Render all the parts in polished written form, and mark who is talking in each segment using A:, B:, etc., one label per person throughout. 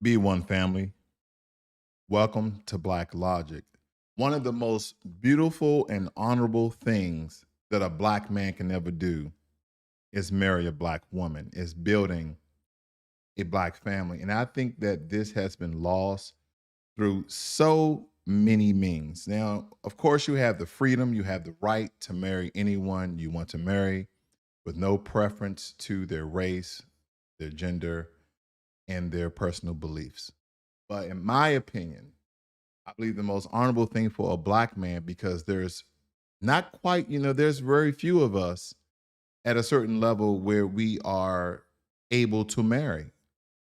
A: Be one family. Welcome to Black Logic. One of the most beautiful and honorable things that a black man can ever do is marry a black woman, is building a black family. And I think that this has been lost through so many means. Now, of course, you have the freedom, you have the right to marry anyone you want to marry with no preference to their race, their gender, and their personal beliefs. But in my opinion, I believe the most honorable thing for a black man, because there's not quite, there's very few of us at a certain level where we are able to marry.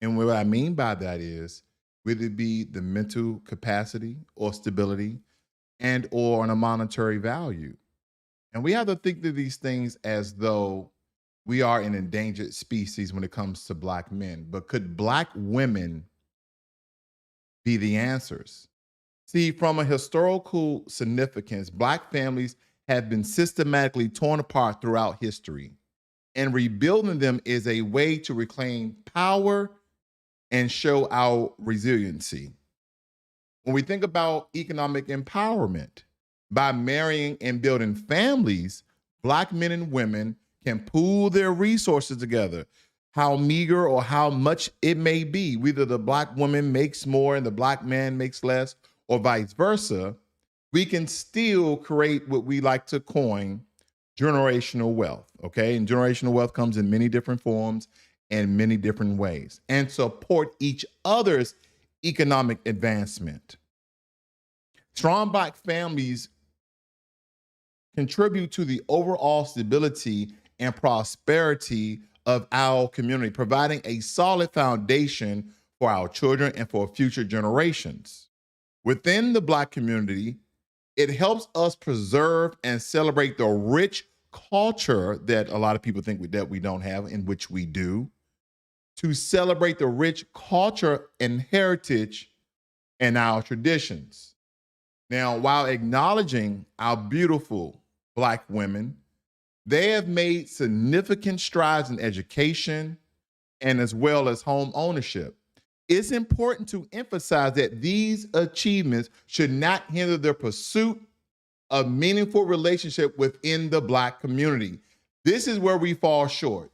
A: And what I mean by that is, whether it be the mental capacity or stability and or on a monetary value. And we have to think of these things as though we are an endangered species when it comes to black men. But could black women be the answers? See, from a historical significance, black families have been systematically torn apart throughout history, and rebuilding them is a way to reclaim power and show our resiliency. When we think about economic empowerment, by marrying and building families, black men and women can pool their resources together, how meager or how much it may be, whether the black woman makes more and the black man makes less, or vice versa. We can still create what we like to coin generational wealth. Okay. And generational wealth comes in many different forms and many different ways, and support each other's economic advancement. Strong black families contribute to the overall stability and prosperity of our community, providing a solid foundation for our children and for future generations. Within the black community, it helps us preserve and celebrate the rich culture that a lot of people think that we don't have, in which we do, to celebrate the rich culture and heritage and our traditions. Now, while acknowledging our beautiful black women, they have made significant strides in education and as well as home ownership. It's important to emphasize that these achievements should not hinder their pursuit of meaningful relationship within the black community. This is where we fall short.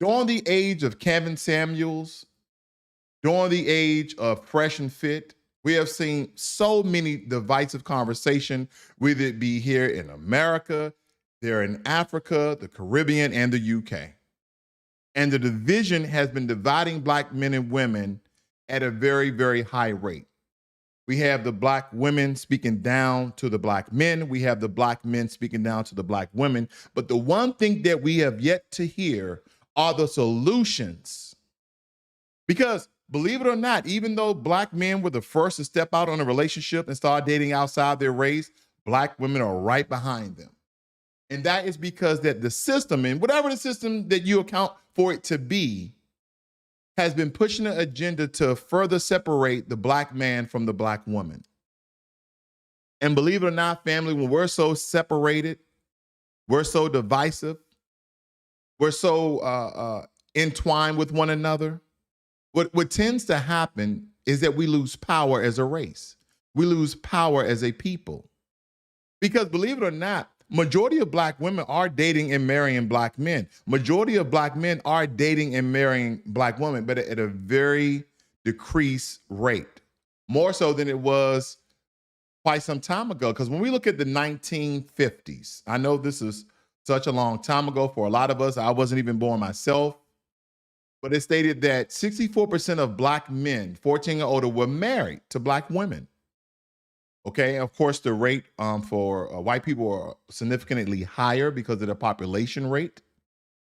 A: During the age of Kevin Samuels, during the age of Fresh and Fit, we have seen so many divisive conversation, whether it be here in America, there in Africa, the Caribbean, and the UK. And the division has been dividing black men and women at a very, very high rate. We have the black women speaking down to the black men. We have the black men speaking down to the black women. But the one thing that we have yet to hear are the solutions. Because believe it or not, even though black men were the first to step out on a relationship and start dating outside their race, black women are right behind them. And that is because that the system, and whatever the system that you account for it to be, has been pushing an agenda to further separate the black man from the black woman. And believe it or not, family, when we're so separated, we're so divisive, we're so entwined with one another, what tends to happen is that we lose power as a race. We lose power as a people. Because believe it or not, majority of black women are dating and marrying black men. Majority of black men are dating and marrying black women, but at a very decreased rate. More so than it was quite some time ago. Because when we look at the 1950s, I know this is such a long time ago for a lot of us. I wasn't even born myself. But it stated that 64% of black men, 14 or older, were married to black women. Okay, of course, the rate for white people are significantly higher because of the population rate.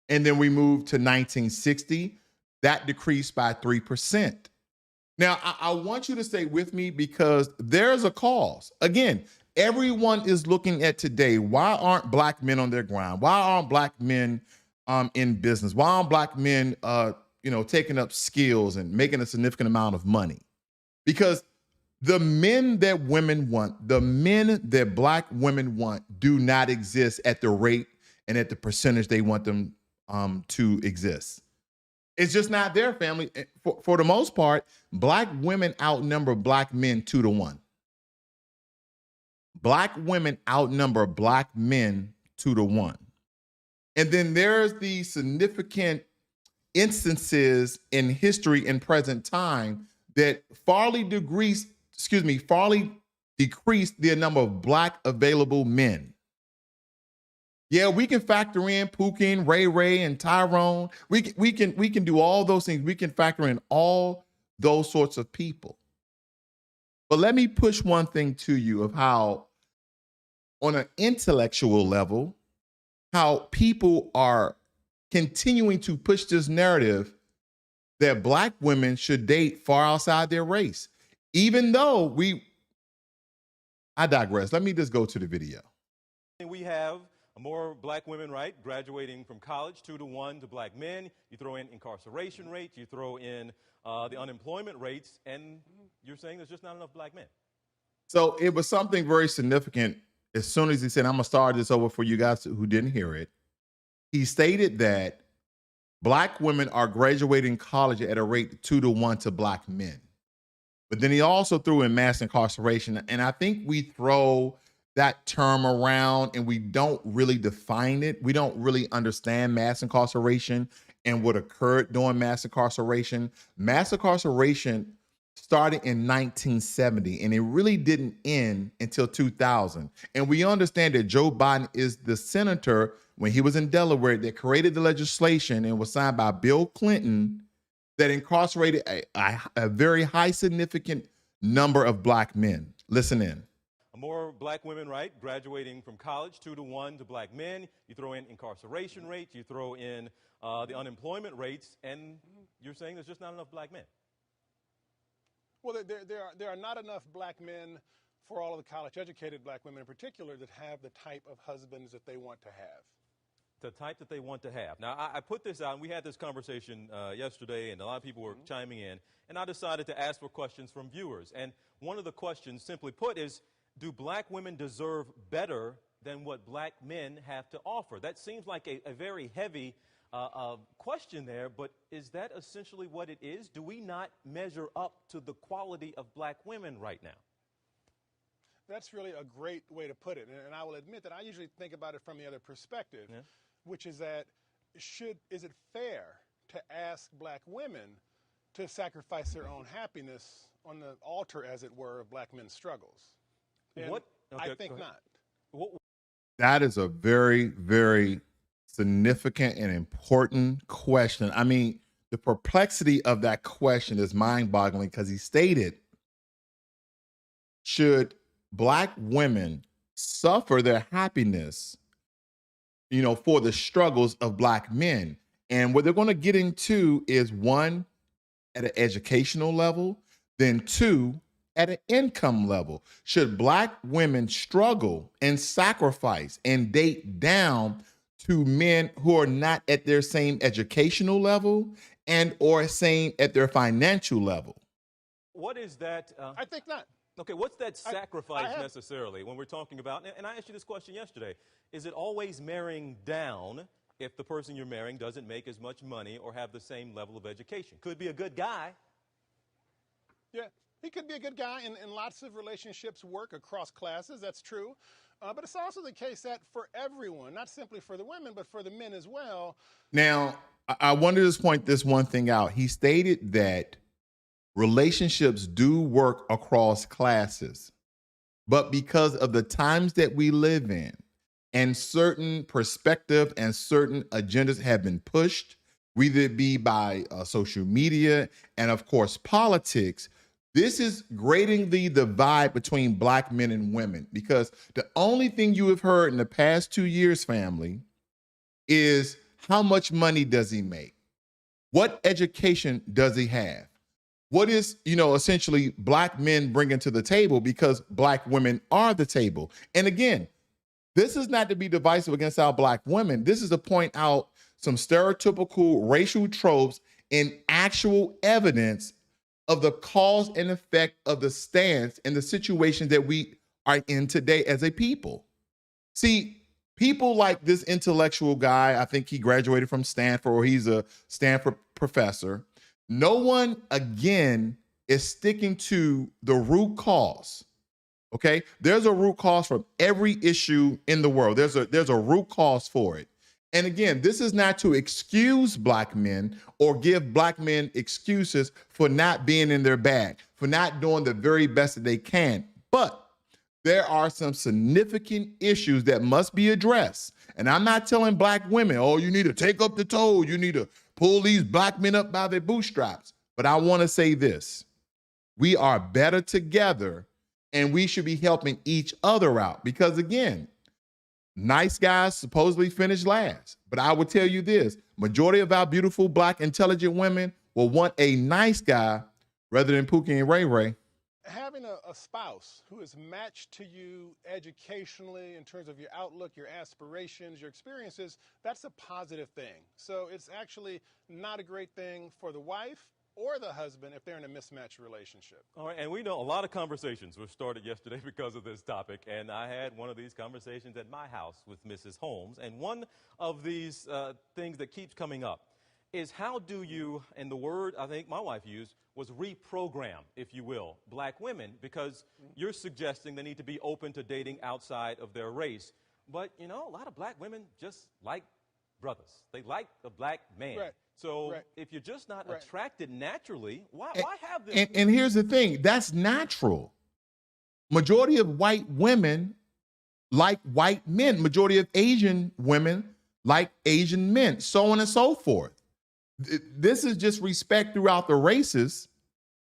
A: And then we moved to 1960, that decreased by 3%. Now, I want you to stay with me because there's a cause. Again, everyone is looking at today. Why aren't black men on their grind? Why aren't black men in business? Why aren't black men, taking up skills and making a significant amount of money? Because the men that women want, the men that black women want, do not exist at the rate and at the percentage they want them to exist. It's just not their family. For the most part, black women outnumber black men 2 to 1. Black women outnumber black men 2 to 1. And then there's the significant instances in history in present time that farly decreased the number of black available men. Yeah, we can factor in Pookin, Ray Ray, and Tyrone. We can do all those things. We can factor in all those sorts of people. But let me push one thing to you of how, on an intellectual level, how people are continuing to push this narrative that black women should date far outside their race. Even though I digress. Let me just go to the video.
B: We have more black women, right, graduating from college, 2 to 1 to black men. You throw in incarceration rates, you throw in the unemployment rates, and you're saying there's just not enough black men.
A: So it was something very significant. As soon as he said, I'm going to start this over for you guys who didn't hear it, he stated that black women are graduating college at a rate 2 to 1 to black men. But then he also threw in mass incarceration. And I think we throw that term around and we don't really define it. We don't really understand mass incarceration and what occurred during mass incarceration. Mass incarceration started in 1970 and it really didn't end until 2000. And we understand that Joe Biden is the senator when he was in Delaware that created the legislation and was signed by Bill Clinton that incarcerated a very high significant number of black men. Listen in.
B: More black women, right, graduating from college, 2 to 1 to black men. You throw in incarceration rates, you throw in the unemployment rates, and you're saying there's just not enough black men.
C: Well, there are not enough black men for all of the college-educated black women in particular that have the type of husbands that they want to have.
B: The type that they want to have. Now, I put this out, and we had this conversation yesterday, and a lot of people were chiming in, and I decided to ask for questions from viewers. And one of the questions, simply put, is, do black women deserve better than what black men have to offer? That seems like a very heavy question there, but is that essentially what it is? Do we not measure up to the quality of black women right now?
C: That's really a great way to put it. And I will admit that I usually think about it from the other perspective, which is that is it fair to ask black women to sacrifice their own happiness on the altar, as it were, of black men's struggles? And I think not.
A: That is a very, very significant and important question. I mean, the perplexity of that question is mind-boggling because he stated, should black women suffer their happiness, for the struggles of black men? And what they're going to get into is, one, at an educational level, then two, at an income level. Should black women struggle and sacrifice and date down to men who are not at their same educational level and or same at their financial level?
B: What is that?
C: I think not.
B: Okay, what's that sacrifice necessarily when we're talking about, and I asked you this question yesterday, is it always marrying down if the person you're marrying doesn't make as much money or have the same level of education? Could be a good guy.
C: Yeah, he could be a good guy, and lots of relationships work across classes, that's true. But it's also the case that for everyone, not simply for the women, but for the men as well.
A: Now, I want to just point this one thing out. He stated that relationships do work across classes, but because of the times that we live in and certain perspective and certain agendas have been pushed, whether it be by social media and of course politics, this is grading the divide between black men and women, because the only thing you have heard in the past 2 years, family, is how much money does he make? What education does he have? What is, essentially black men bringing to the table, because black women are the table. And again, this is not to be divisive against our black women. This is to point out some stereotypical racial tropes and actual evidence of the cause and effect of the stance and the situation that we are in today as a people. See, people like this intellectual guy, I think he graduated from Stanford, or he's a Stanford Professor, no one, again, is sticking to the root cause. Okay, there's a root cause from every issue in the world. There's a root cause for it. And again, this is not to excuse black men or give black men excuses for not being in their bag, for not doing the very best that they can. But there are some significant issues that must be addressed. And I'm not telling black women, oh, you need to take up the toe, you need to pull these black men up by their bootstraps. But I want to say this: we are better together, and we should be helping each other out. Because again, nice guys supposedly finish last. But I would tell you this: majority of our beautiful, black, intelligent women will want a nice guy rather than Pookie and Ray Ray.
C: Having a spouse who is matched to you educationally in terms of your outlook, your aspirations, your experiences, that's a positive thing. So it's actually not a great thing for the wife or the husband if they're in a mismatched relationship.
B: All right, and we know a lot of conversations were started yesterday because of this topic, and I had one of these conversations at my house with Mrs. Holmes, and one of these things that keeps coming up is how do you, and the word I think my wife used was reprogram, if you will, black women, because you're suggesting they need to be open to dating outside of their race. But, you know, a lot of black women just like brothers. They like the black man.
C: Right.
B: So
C: Right.
B: if you're just not
C: Right.
B: attracted naturally, why have this?
A: And here's the thing: that's natural. Majority of white women like white men. Majority of Asian women like Asian men, so on and so forth. This is just respect throughout the races,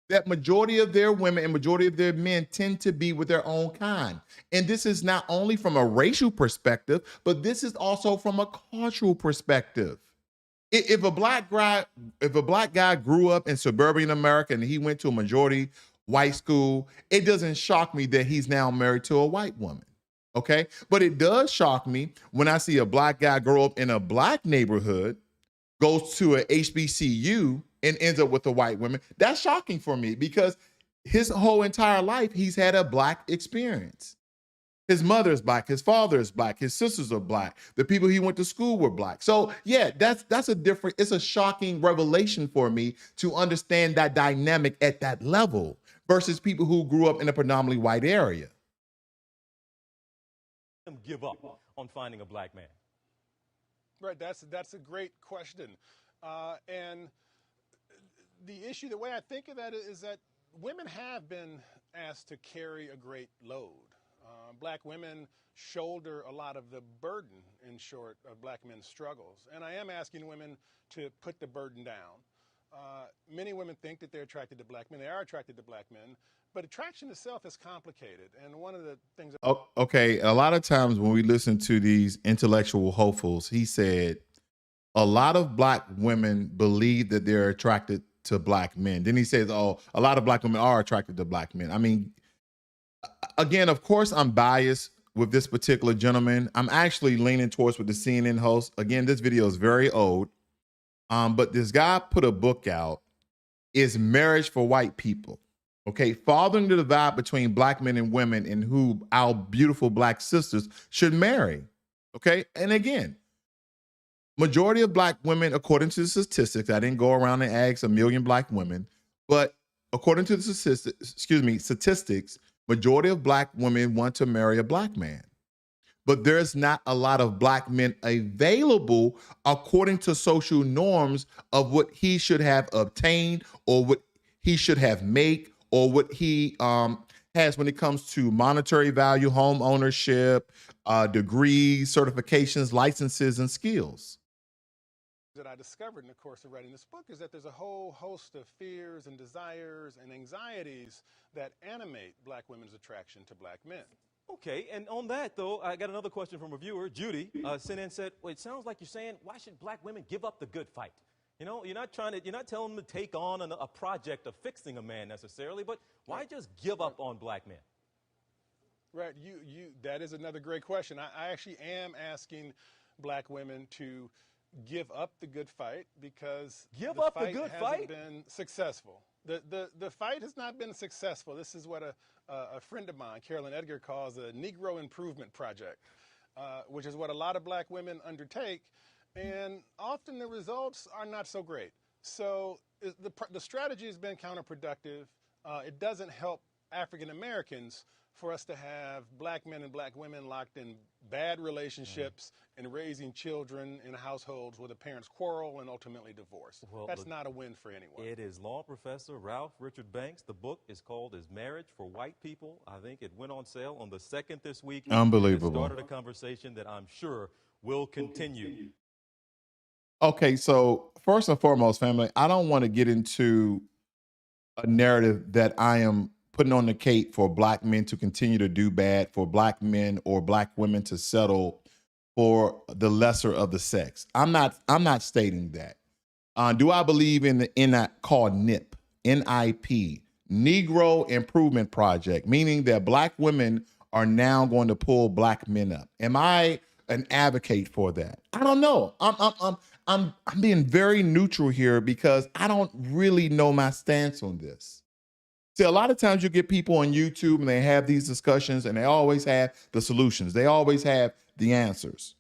A: that majority of their women and majority of their men tend to be with their own kind. And this is not only from a racial perspective, but this is also from a cultural perspective. If a black guy grew up in suburban America and he went to a majority white school, it doesn't shock me that he's now married to a white woman. Okay? But it does shock me when I see a black guy grow up in a black neighborhood, goes to a HBCU, and ends up with a white woman. That's shocking for me because his whole entire life he's had a black experience. His mother is black, his father is black, his sisters are black, the people he went to school were black. So yeah, that's a different, it's a shocking revelation for me to understand that dynamic at that level versus people who grew up in a predominantly white area.
B: Give up on finding a black man.
C: Right, that's a great question. And the issue, the way I think of that is that women have been asked to carry a great load. Black women shoulder a lot of the burden, in short, of black men's struggles. And I am asking women to put the burden down. Many women think that they're attracted to black men. They are attracted to black men. But attraction itself is complicated. And one of the things...
A: Okay, a lot of times when we listen to these intellectual hopefuls, he said, a lot of black women believe that they're attracted to black men. Then he says, oh, a lot of black women are attracted to black men. I mean, again, of course, I'm biased with this particular gentleman. I'm actually leaning towards with the CNN host. Again, this video is very old, but this guy put a book out, Is Marriage for White People? Okay, fathering the divide between black men and women and who our beautiful black sisters should marry. Okay, and again, majority of black women, according to the statistics, I didn't go around and ask a million black women, but according to the statistics, majority of black women want to marry a black man. But there's not a lot of black men available according to social norms of what he should have obtained or what he should have made or what he has when it comes to monetary value, home ownership, degrees, certifications, licenses, and skills.
C: That I discovered in the course of writing this book is that there's a whole host of fears and desires and anxieties that animate black women's attraction to black men.
B: Okay, and on that, though, I got another question from a viewer. Judy sent in and said, well, it sounds like you're saying, why should black women give up the good fight? You know, you're not telling them to take on a project of fixing a man necessarily, but why just give up on black men?
C: Right, that is another great question. I actually am asking black women to give up the good fight because the fight hasn't been successful. The fight has not been successful. This is what a friend of mine, Carolyn Edgar, calls a Negro Improvement Project, which is what a lot of black women undertake, and often the results are not so great. So the strategy has been counterproductive. It doesn't help African Americans for us to have black men and black women locked in bad relationships and raising children in households where the parents quarrel and ultimately divorce.
B: Well,
C: that's not a win for anyone.
B: It is law professor Ralph Richard Banks. The book is called Is Marriage for White People? I think it went on sale on the 2nd this week.
A: Unbelievable.
B: It started a conversation that I'm sure will continue.
A: Okay, so first and foremost, family, I don't want to get into a narrative that I am putting on the cape for black men to continue to do bad, for black men or black women to settle for the lesser of the sex. I'm not stating that. Do I believe in the called NIP, NIP, Negro Improvement Project, meaning that black women are now going to pull black men up? Am I an advocate for that? I don't know. I'm being very neutral here because I don't really know my stance on this. See, a lot of times you get people on YouTube and they have these discussions and they always have the solutions. They always have the answers.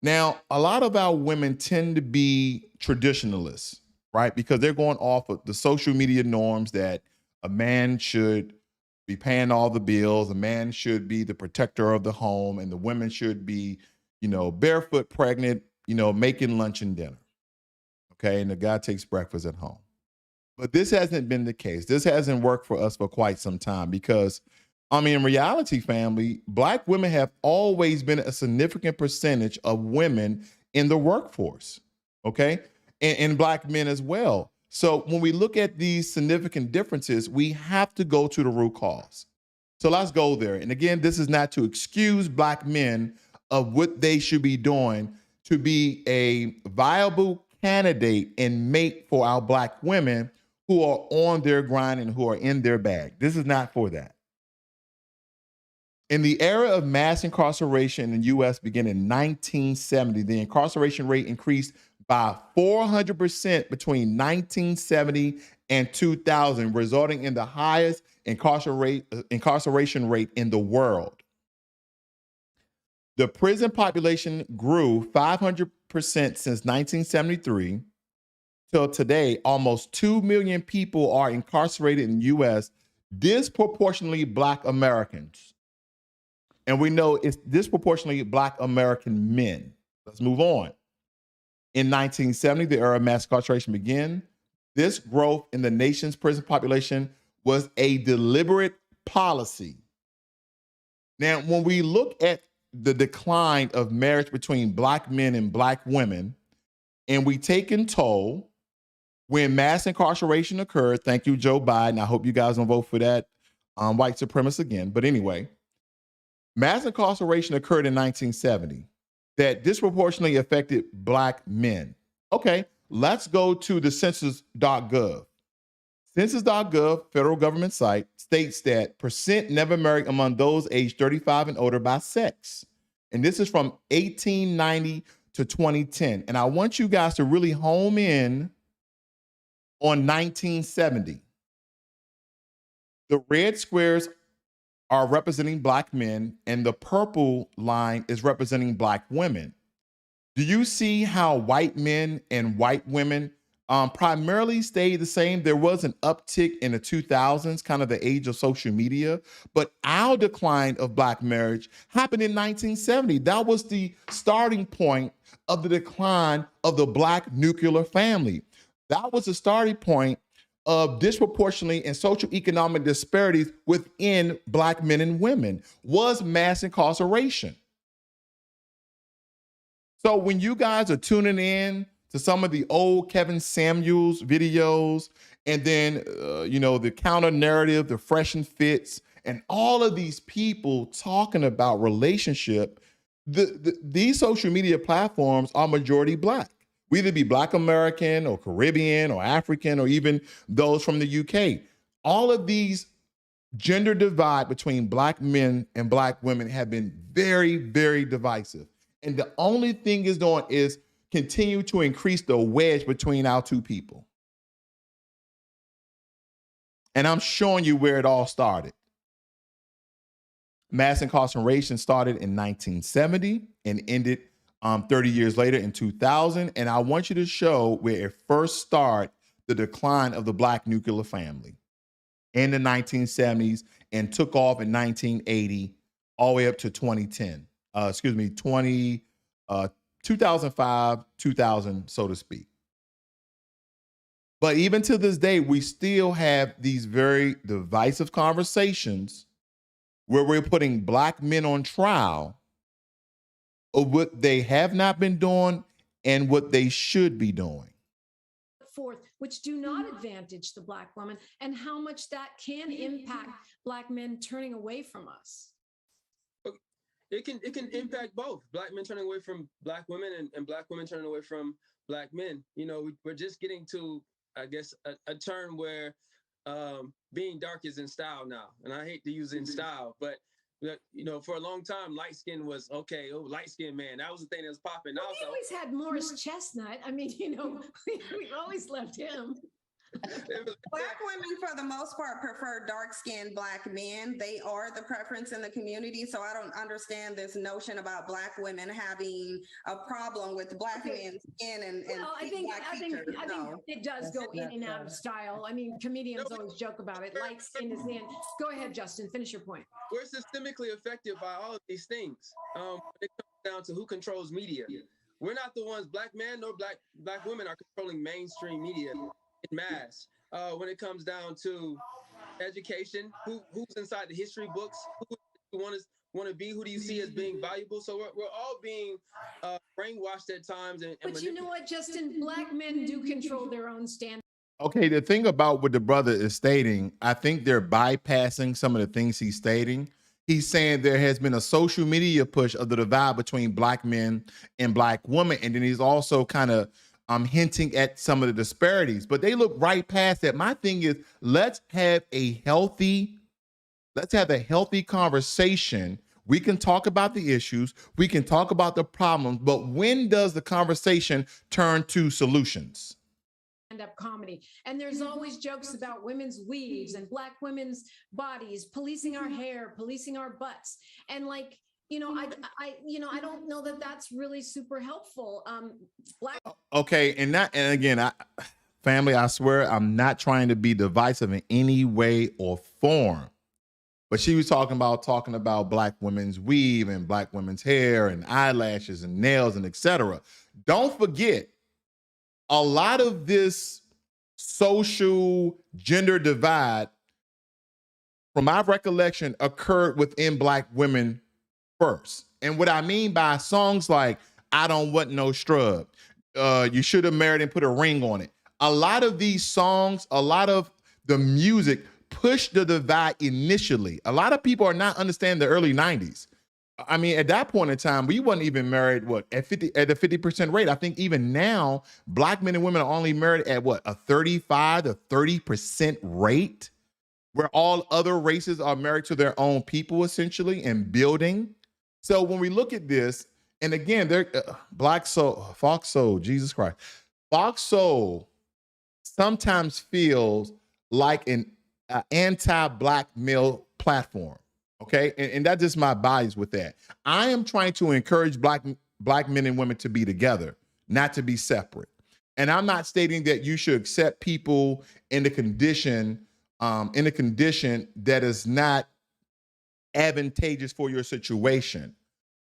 A: Now, a lot of our women tend to be traditionalists, right? Because they're going off of the social media norms that a man should be paying all the bills, a man should be the protector of the home, and the women should be, barefoot, pregnant, making lunch and dinner. Okay, and the guy takes breakfast at home. But this hasn't been the case. This hasn't worked for us for quite some time because, in reality, family, black women have always been a significant percentage of women in the workforce, okay? And black men as well. So when we look at these significant differences, we have to go to the root cause. So let's go there. And again, this is not to excuse black men of what they should be doing to be a viable candidate and mate for our black women who are on their grind and who are in their bag. This is not for that. In the era of mass incarceration in the U.S. beginning in 1970, the incarceration rate increased by 400% between 1970 and 2000, resulting in the highest incarceration rate in the world. The prison population grew 500% since 1973. Till today, almost 2 million people are incarcerated in the U.S., disproportionately black Americans. And we know it's disproportionately black American men. Let's move on. In 1970, the era of mass incarceration began. This growth in the nation's prison population was a deliberate policy. Now, when we look at the decline of marriage between black men and black women, and we take in toll when mass incarceration occurred, thank you, Joe Biden. I hope you guys don't vote for that white supremacist again. But anyway, mass incarceration occurred in 1970 that disproportionately affected black men. Okay, let's go to the census.gov. Census.gov, federal government site, states that percent never married among those aged 35 and older by sex. And this is from 1890 to 2010. And I want you guys to really home in on 1970. The red squares are representing black men and the purple line is representing black women. Do you see how white men and white women primarily stayed the same? There was an uptick in the 2000s, kind of the age of social media, but our decline of black marriage happened in 1970. That was the starting point of the decline of the black nuclear family. That was the starting point of disproportionately and socioeconomic disparities within black men and women, was mass incarceration. So when you guys are tuning in to some of the old Kevin Samuels videos, and then, the counter narrative, the Fresh and Fits, and all of these people talking about relationship, these social media platforms are majority black. We either be Black American or Caribbean or African or even those from the UK. All of these gender divide between black men and black women have been very, very divisive. And the only thing it's doing is continue to increase the wedge between our two people. And I'm showing you where it all started. Mass incarceration started in 1970 and ended 30 years later in 2000. And I want you to show where it first started the decline of the black nuclear family in the 1970s and took off in 1980 all the way up to 2010. 2005, 2000, so to speak. But even to this day, we still have these very divisive conversations where we're putting black men on trial of what they have not been doing and what they should be doing.
D: Forth, which do not advantage the black woman, and how much that can impact black men turning away from us.
E: It can impact both black men turning away from black women and black women turning away from black men. You know, we're just getting to, I guess, a term where being dark is in style now. And I hate to use in style, but you know, for a long time, light skin was okay. Oh, light skin man, that was the thing that was popping.
D: Well,
E: Also,
D: we always had Morris Chestnut. I mean, you know, we've always loved him.
F: Black women, for the most part, prefer dark-skinned black men. They are the preference in the community. So I don't understand this notion about black women having a problem with black men's skin and
D: well, I think it does go in and out of
F: fair.
D: style. I mean, comedians always joke about it. Light skin is in. Go ahead, Justin. Finish your point.
E: we're systemically affected by all of these things. When it comes down to who controls media, we're not the ones. Black men nor black women are controlling mainstream media in mass. When it comes down to education, who's inside the history books, who you want to be, who do you see as being valuable? So we're all being brainwashed at times.
D: But you know what, Justin? Black men do control their own standards.
A: Okay, the thing about what the brother is stating, I think they're bypassing some of the things he's stating. He's saying there has been a social media push of the divide between black men and black women. And then he's also kind of hinting at some of the disparities, but they look right past that. My thing is, let's have a healthy conversation. We can talk about the issues, we can talk about the problems, but when does the conversation turn to solutions?
D: Stand-up comedy, and there's always jokes about women's weaves and black women's bodies, policing our hair, policing our butts, and like, you know, I don't know that that's really super helpful.
A: Okay, and again, family, I swear I'm not trying to be divisive in any way or form. But she was talking about black women's weave and black women's hair and eyelashes and nails and etc. Don't forget, a lot of this social gender divide, from my recollection, occurred within black women first. And what I mean by songs like I Don't Want No Strub, You Should Have Married and Put a Ring on It. A lot of these songs, a lot of the music pushed the divide initially. A lot of people are not understanding the early 90s. I mean, at that point in time, we wasn't even married, at a 50% rate. I think even now, black men and women are only married at a 35 to 30% rate, where all other races are married to their own people, essentially, and building. So when we look at this, and again, they're Fox Soul, Jesus Christ. Fox Soul sometimes feels like an anti-black male platform. Okay, and that's just my bias with that. I am trying to encourage black men and women to be together, not to be separate. And I'm not stating that you should accept people in a condition that is not advantageous for your situation.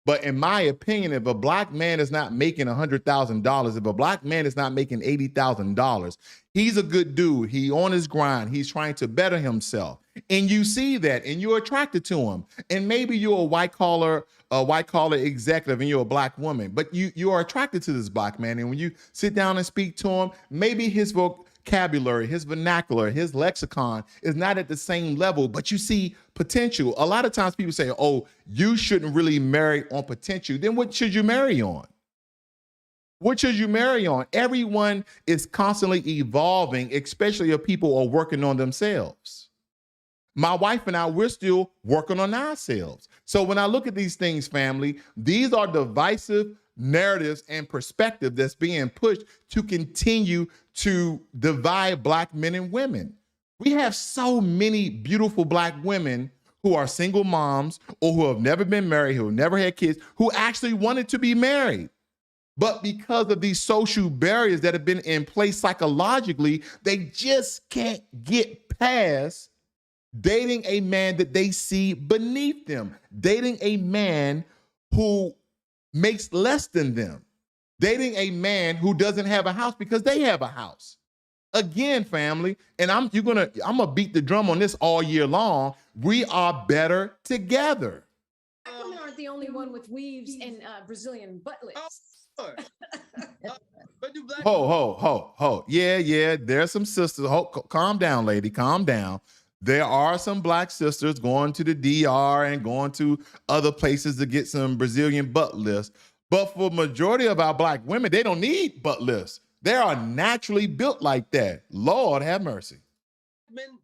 A: But in my opinion, if a black man is not making $100,000, if a black man is not making $80,000, he's a good dude. He on his grind. He's trying to better himself. And you see that and you're attracted to him. And maybe you're a white collar executive and you're a black woman, but you are attracted to this black man. And when you sit down and speak to him, maybe his vocabulary, his vernacular, his lexicon is not at the same level, but you see potential. A lot of times people say, oh, you shouldn't really marry on potential. Then what should you marry on? What should you marry on? Everyone is constantly evolving, especially if people are working on themselves. My wife and I, we're still working on ourselves. So when I look at these things, family, these are divisive narratives and perspective that's being pushed to continue to divide black men and women. We have so many beautiful black women who are single moms or who have never been married, who have never had kids, who actually wanted to be married. But because of these social barriers that have been in place psychologically, they just can't get past dating a man that they see beneath them, dating a man who makes less than them, dating a man who doesn't have a house because they have a house. Again, family, and I'm gonna beat the drum on this all year long. We are better together.
D: Black women aren't the only one with weaves and Brazilian butt lifts.
E: Sure. But do black
A: Ho. Yeah. There's some sisters. Calm down, lady. Calm down. There are some black sisters going to the DR and going to other places to get some Brazilian butt lifts. But for majority of our black women, they don't need butt lifts. They are naturally built like that. Lord have mercy.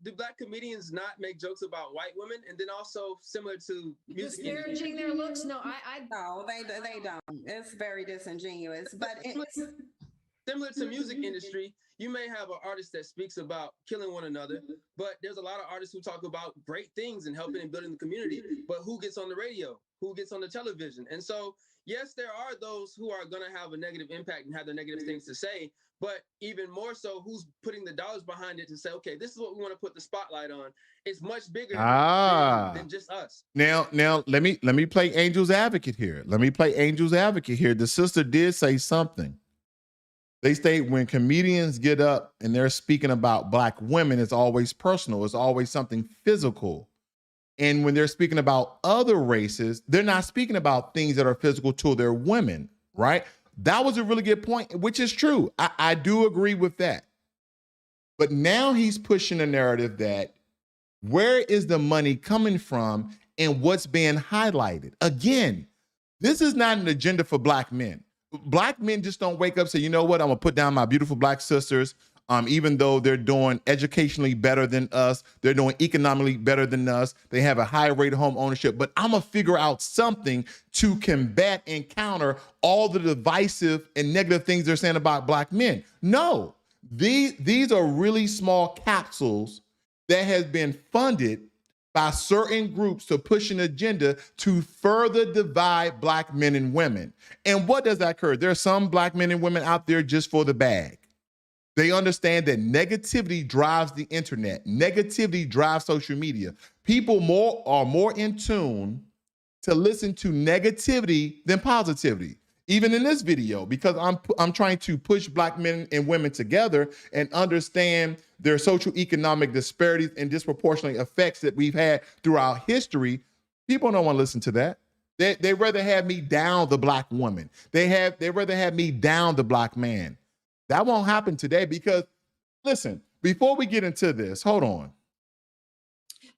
E: do black comedians not make jokes about white women? And then also similar to music industry.
D: Disparaging their looks? No,
F: No, they don't. It's very disingenuous. But it's
E: Similar to music industry, you may have an artist that speaks about killing one another, but there's a lot of artists who talk about great things and helping and building the community. But who gets on the radio? Who gets on the television? And so, yes, there are those who are going to have a negative impact and have their negative things to say. But even more so, who's putting the dollars behind it to say, okay, this is what we want to put the spotlight on. It's much bigger than just us.
A: Now, let me play Angel's Advocate here. The sister did say something. They state when comedians get up and they're speaking about black women, it's always personal. It's always something physical. And when they're speaking about other races, they're not speaking about things that are physical to their women, right? That was a really good point, which is true. I do agree with that. But now he's pushing a narrative that where is the money coming from and what's being highlighted? Again, this is not an agenda for black men. Black men just don't wake up and say, you know what, I'm gonna put down my beautiful black sisters, even though they're doing educationally better than us, they're doing economically better than us, they have a higher rate of home ownership, but I'm gonna figure out something to combat and counter all the divisive and negative things they're saying about black men. No, these are really small capsules that has been funded by certain groups to push an agenda to further divide black men and women. And what does that occur? There are some black men and women out there just for the bag. They understand that negativity drives the internet. Negativity drives social media. People are more in tune to listen to negativity than positivity. Even in this video, because I'm trying to push black men and women together and understand their social economic disparities and disproportionate effects that we've had throughout history. People don't want to listen to that. They rather have me down the black woman. They rather have me down the black man. That won't happen today because, listen, before we get into this, hold on.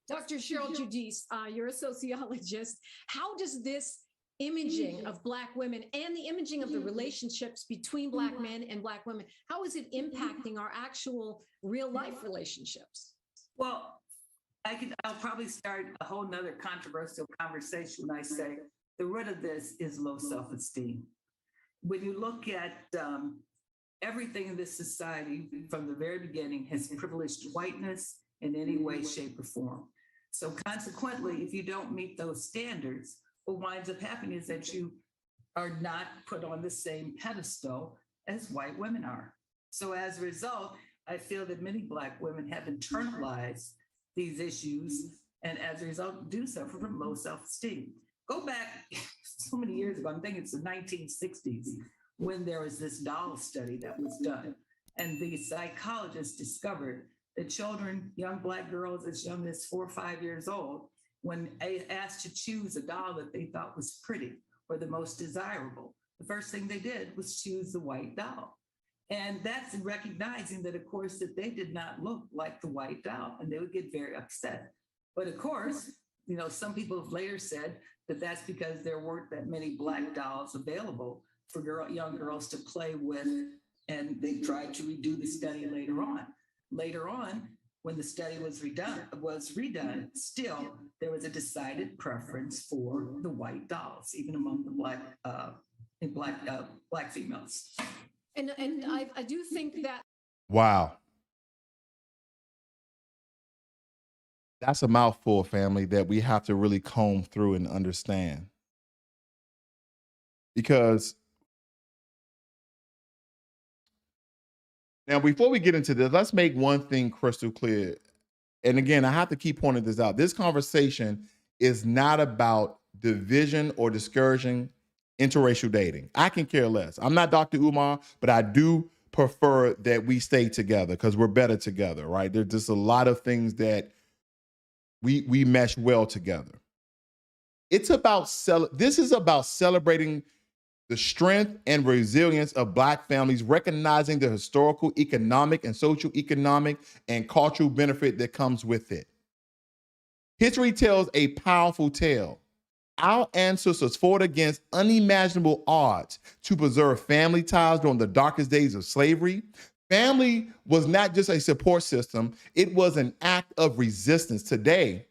D: Dr. Cheryl Giudice, you're a sociologist. How does this imaging of black women and the imaging of the relationships between black men and black women, how is it impacting our actual real life relationships?
G: Well, I'll probably start a whole nother controversial conversation when I say the root of this is low self-esteem. When you look at everything in this society from the very beginning has privileged whiteness in any way, shape, or form. So consequently, if you don't meet those standards, what winds up happening is that you are not put on the same pedestal as white women are. So as a result, I feel that many black women have internalized these issues and as a result do suffer from low self-esteem. Go back so many years ago, I'm thinking it's the 1960s, when there was this doll study that was done. And the psychologists discovered that children, young black girls as young as 4 or 5 years old, when asked to choose a doll that they thought was pretty or the most desirable, the first thing they did was choose the white doll. And that's recognizing that, of course, that they did not look like the white doll and they would get very upset. But of course, some people have later said that that's because there weren't that many black dolls available for young girls to play with. And they tried to redo the study later on. Later on, when the study was redone, still there was a decided preference for the white dolls, even among the black females.
D: And I do think that.
A: Wow. That's a mouthful, family, that we have to really comb through and understand. Because Now, before we get into this, let's make one thing crystal clear. And again, I have to keep pointing this out. This conversation is not about division or discouraging interracial dating. I can care less. I'm not Dr. Umar, but I do prefer that we stay together because we're better together, right? There's just a lot of things that we mesh well together. This is about celebrating the strength and resilience of Black families, recognizing the historical, economic, and socioeconomic and cultural benefit that comes with it. History tells a powerful tale. Our ancestors fought against unimaginable odds to preserve family ties during the darkest days of slavery. Family was not just a support system, it was an act of resistance. Today,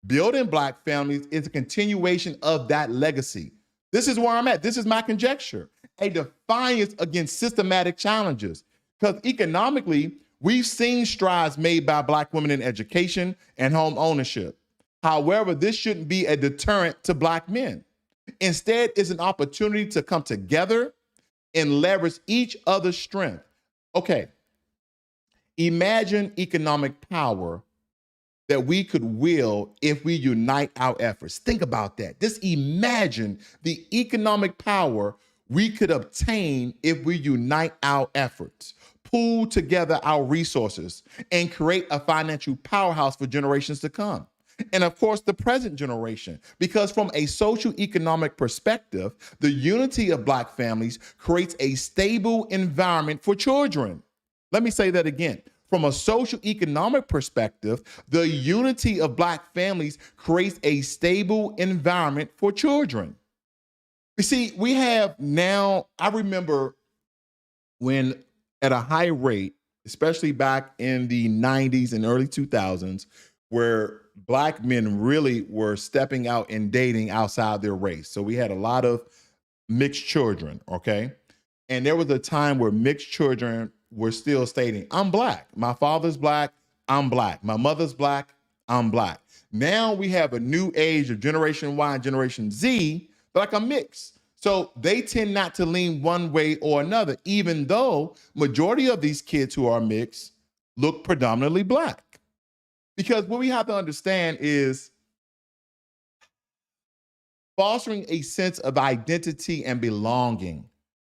A: building Black families is a continuation of that legacy. This is where I'm at. This is my conjecture. A defiance against systematic challenges. Because economically, we've seen strides made by Black women in education and home ownership. However, this shouldn't be a deterrent to Black men. Instead, it's an opportunity to come together and leverage each other's strength. Okay, imagine economic power that we could wield if we unite our efforts. Think about that. Just imagine the economic power we could obtain if we unite our efforts, pool together our resources, and create a financial powerhouse for generations to come. And of course, the present generation, because from a socioeconomic perspective, the unity of Black families creates a stable environment for children. Let me say that again. From a socioeconomic perspective, the unity of Black families creates a stable environment for children. You see, we have now, I remember when at a high rate, especially back in the 90s and early 2000s, where Black men really were stepping out and dating outside their race. So we had a lot of mixed children, okay? And there was a time where mixed children were still stating, I'm Black. My father's Black. I'm Black. My mother's Black. I'm Black. Now we have a new age of Generation Y and Generation Z, like a mix. So they tend not to lean one way or another, even though majority of these kids who are mixed look predominantly Black. Because what we have to understand is fostering a sense of identity and belonging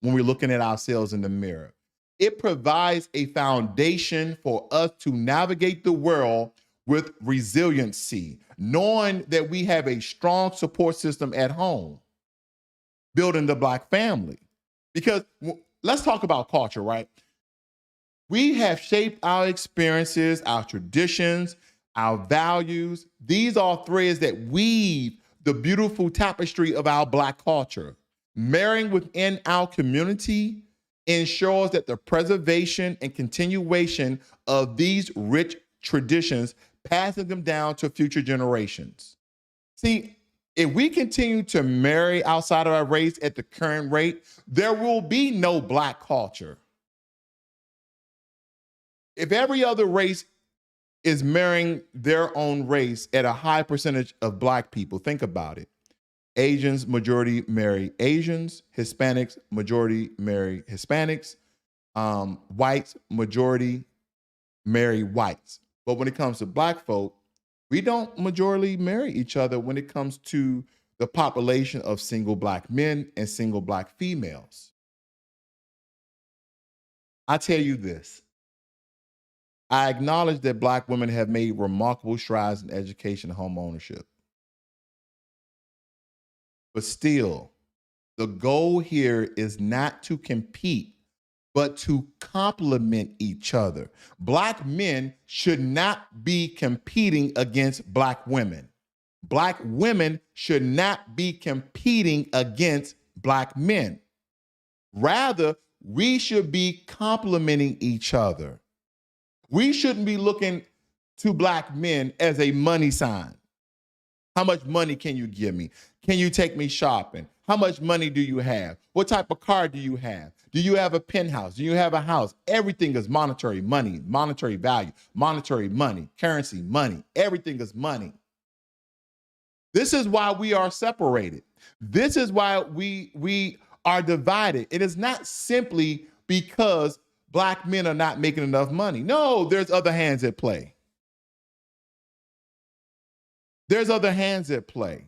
A: when we're looking at ourselves in the mirror. It provides a foundation for us to navigate the world with resiliency, knowing that we have a strong support system at home, building the Black family. Because let's talk about culture, right? We have shaped our experiences, our traditions, our values. These are threads that weave the beautiful tapestry of our Black culture. Marrying within our community ensures that the preservation and continuation of these rich traditions, passing them down to future generations. See, if we continue to marry outside of our race at the current rate, there will be no Black culture. If every other race is marrying their own race at a high percentage of Black people, think about it. Asians majority marry Asians, Hispanics majority marry Hispanics, whites majority marry whites. But when it comes to Black folk, we don't majority marry each other when it comes to the population of single Black men and single Black females. I tell you this, I acknowledge that Black women have made remarkable strides in education and home ownership. But still, the goal here is not to compete, but to complement each other. Black men should not be competing against Black women. Black women should not be competing against Black men. Rather, we should be complementing each other. We shouldn't be looking to Black men as a money sign. How much money can you give me? Can you take me shopping? How much money do you have? What type of car do you have? Do you have a penthouse? Do you have a house? Everything is monetary money, monetary value, monetary money, currency money. Everything is money. This is why we are separated. This is why we are divided. It is not simply because black men are not making enough money. No, there's other hands at play. There's other hands at play.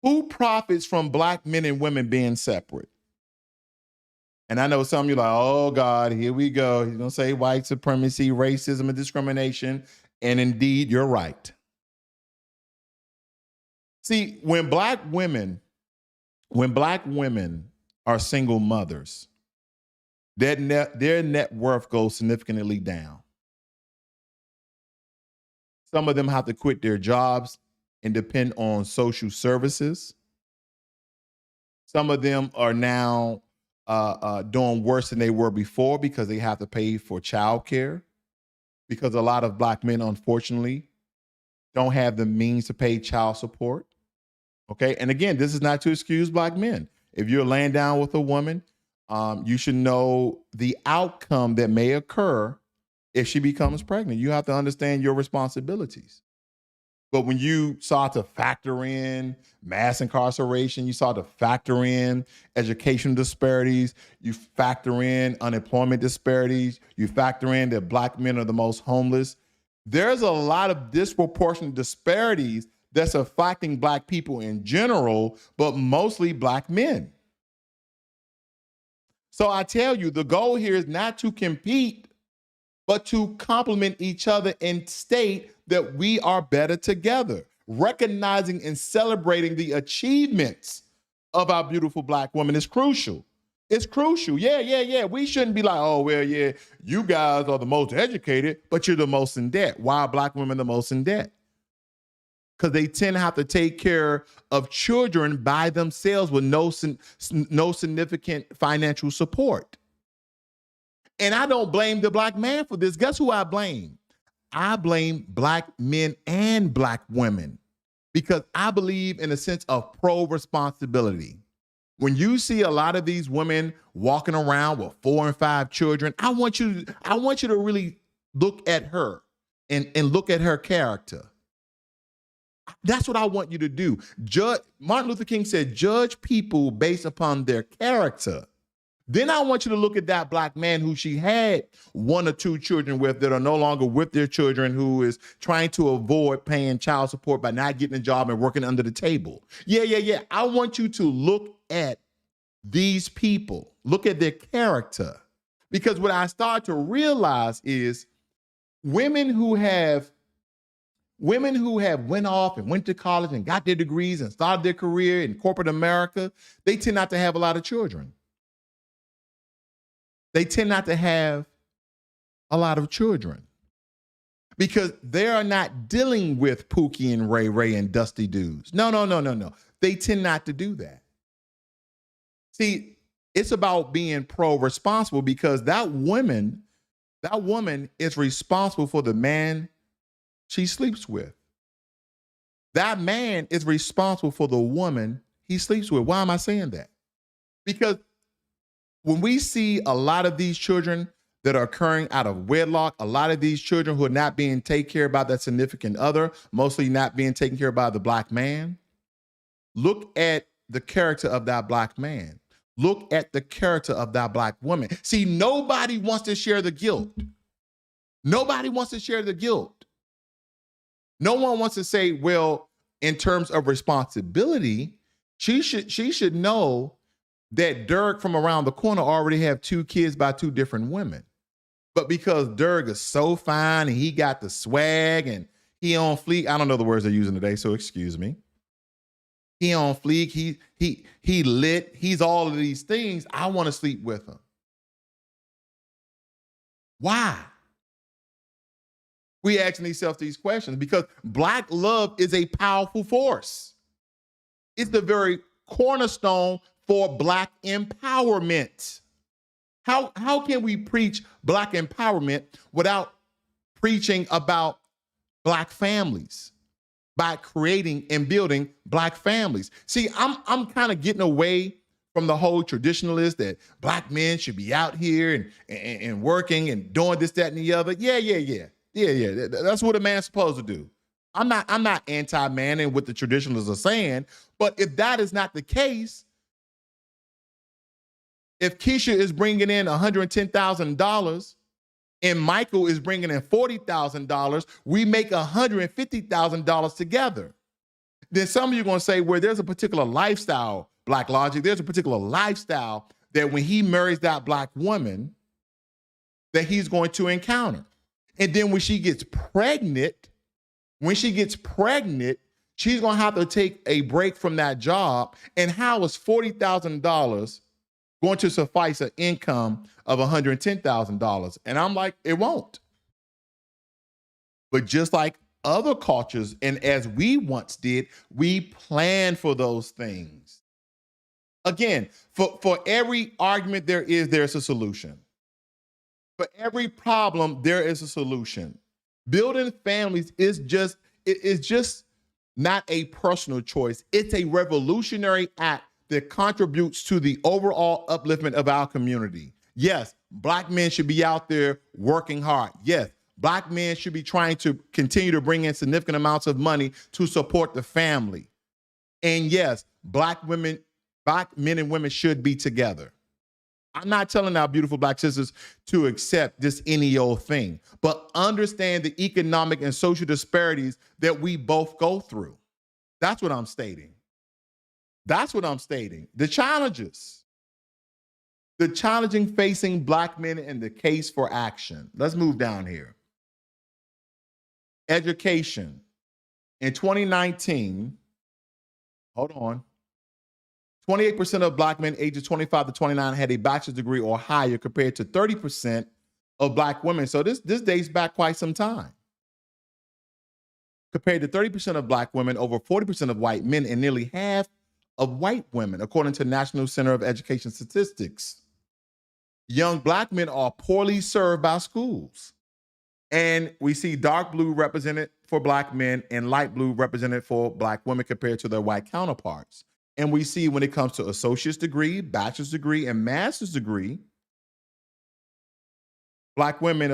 A: Who profits from black men and women being separate? And I know some of you are like, oh God, here we go. He's gonna say white supremacy, racism, and discrimination. And indeed, you're right. See, when black women are single mothers, their net worth goes significantly down. Some of them have to quit their jobs and depend on social services. Some of them are now doing worse than they were before because they have to pay for childcare, because a lot of black men, unfortunately, don't have the means to pay child support. Okay. And again, this is not to excuse black men. If you're laying down with a woman, you should know the outcome that may occur if she becomes pregnant. You have to understand your responsibilities. But when you start to factor in mass incarceration, you start to factor in education disparities, you factor in unemployment disparities, you factor in that black men are the most homeless, there's a lot of disproportionate disparities that's affecting black people in general, but mostly black men. So I tell you, the goal here is not to compete, but to complement each other and state that we are better together, recognizing and celebrating the achievements of our beautiful black women is crucial. It's crucial. Yeah. We shouldn't be like, oh, well, yeah, you guys are the most educated, but you're the most in debt. Why are black women the most in debt? Because they tend to have to take care of children by themselves with no significant financial support. And I don't blame the black man for this. Guess who I blame? I blame black men and black women, because I believe in a sense of pro-responsibility. When you see a lot of these women walking around with 4 and 5 children, I want you to really look at her and look at her character. That's what I want you to do. Martin Luther King said, judge people based upon their character. Then I want you to look at that black man who she had 1 or 2 children with that are no longer with their children, who is trying to avoid paying child support by not getting a job and working under the table. Yeah. I want you to look at these people, look at their character. Because what I start to realize is women who have went off and went to college and got their degrees and started their career in corporate America, they tend not to have a lot of children. They tend not to have a lot of children because they are not dealing with Pookie and Ray Ray and Dusty dudes. No. They tend not to do that. See, it's about being pro-responsible, because that woman is responsible for the man she sleeps with. That man is responsible for the woman he sleeps with. Why am I saying that? Because when we see a lot of these children that are occurring out of wedlock, a lot of these children who are not being taken care of by that significant other, mostly not being taken care of by the black man, look at the character of that black man. Look at the character of that black woman. See, nobody wants to share the guilt. Nobody wants to share the guilt. No one wants to say, well, in terms of responsibility, she should know that Dirk from around the corner already have 2 kids by 2 different women. But because Dirk is so fine and he got the swag and he on fleek, I don't know the words they're using today, so excuse me. He on fleek, he lit, he's all of these things. I want to sleep with him. Why? We asking ourselves these questions because black love is a powerful force. It's the very cornerstone for black empowerment. How can we preach black empowerment without preaching about black families, by creating and building black families? See, I'm kind of getting away from the whole traditionalist that black men should be out here and working and doing this, that, and the other. Yeah. That's what a man's supposed to do. I'm not anti-man and what the traditionalists are saying, but if that is not the case, If Keisha is bringing in $110,000 and Michael is bringing in $40,000, we make $150,000 together. Then some of you are going to say, well, there's a particular lifestyle, Black Logic, there's a particular lifestyle that when he marries that Black woman, that he's going to encounter. And then when she gets pregnant, she's going to have to take a break from that job. And how is $40,000 going to suffice an income of $110,000? And I'm like, it won't. But just like other cultures, and as we once did, we plan for those things. Again, for every argument there's a solution. For every problem, there is a solution. Building families is just not a personal choice. It's a revolutionary act that contributes to the overall upliftment of our community. Yes, Black men should be out there working hard. Yes, Black men should be trying to continue to bring in significant amounts of money to support the family. And yes, Black men and women should be together. I'm not telling our beautiful Black sisters to accept this any old thing, but understand the economic and social disparities that we both go through. That's what I'm stating. The challenges. The challenging facing Black men and the case for action. Let's move down here. Education. In 2019, hold on. 28% of Black men ages 25 to 29 had a bachelor's degree or higher, compared to 30% of Black women. So this dates back quite some time. Compared to 30% of Black women, over 40% of white men, and nearly half of white women, according to National Center of Education Statistics. Young Black men are poorly served by schools. And we see dark blue represented for Black men and light blue represented for Black women compared to their white counterparts. And we see when it comes to associate's degree, bachelor's degree, and master's degree, Black women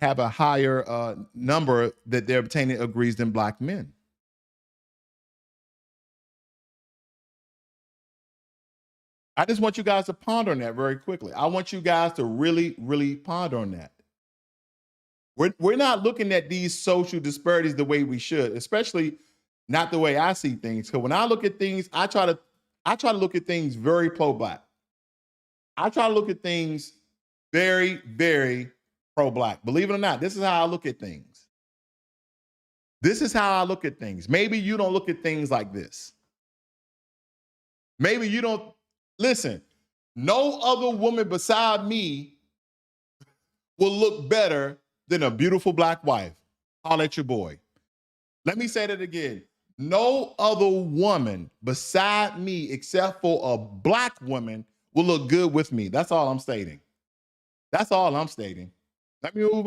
A: have a higher number that they're obtaining degrees than Black men. I just want you guys to ponder on that very quickly. I want you guys to really, really ponder on that. We're not looking at these social disparities the way we should, especially not the way I see things. Because when I look at things, I try to look at things very pro-Black. I try to look at things very, very pro-Black. Believe it or not, this is how I look at things. Maybe you don't look at things like this. Maybe you don't. Listen, no other woman beside me will look better than a beautiful Black wife. Holler at your boy. Let me say that again. No other woman beside me, except for a Black woman, will look good with me. That's all I'm stating. Let me move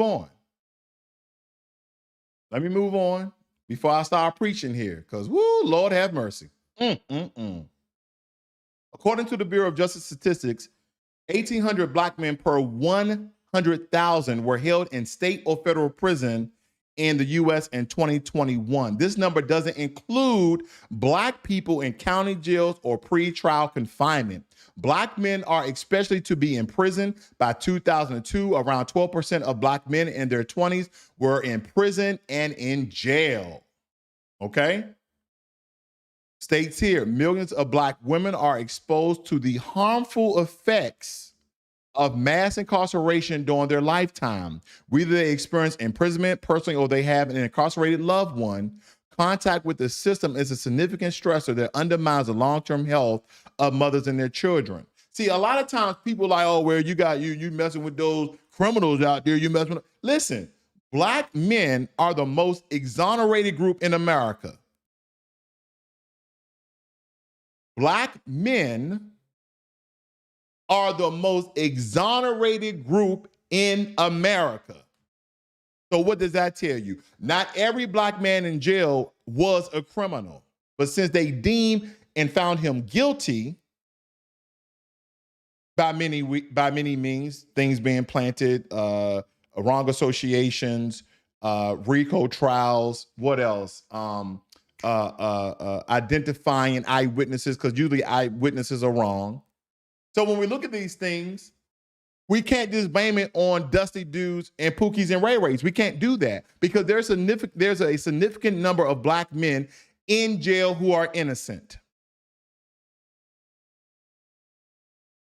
A: on before I start preaching here, because, woo, Lord have mercy. According to the Bureau of Justice Statistics, 1,800 Black men per 100,000 were held in state or federal prison in the U.S. in 2021. This number doesn't include Black people in county jails or pretrial confinement. Black men are especially to be in prison. By 2002, around 12% of Black men in their 20s were in prison and in jail. Okay? States here, millions of Black women are exposed to the harmful effects of mass incarceration during their lifetime. Whether they experience imprisonment personally or they have an incarcerated loved one, contact with the system is a significant stressor that undermines the long-term health of mothers and their children. See, a lot of times people are like, oh, well, you messing with those criminals out there, you messing with. Listen, Black men are the most exonerated group in America. Black men are the most exonerated group in America. So what does that tell you? Not every Black man in jail was a criminal, but since they deemed and found him guilty by many means, things being planted, wrong associations, RICO trials, what else? Identifying eyewitnesses, because usually eyewitnesses are wrong. So when we look at these things, we can't just blame it on dusty dudes and Pookies and Ray Rays. We can't do that because there's a significant number of black men in jail who are innocent.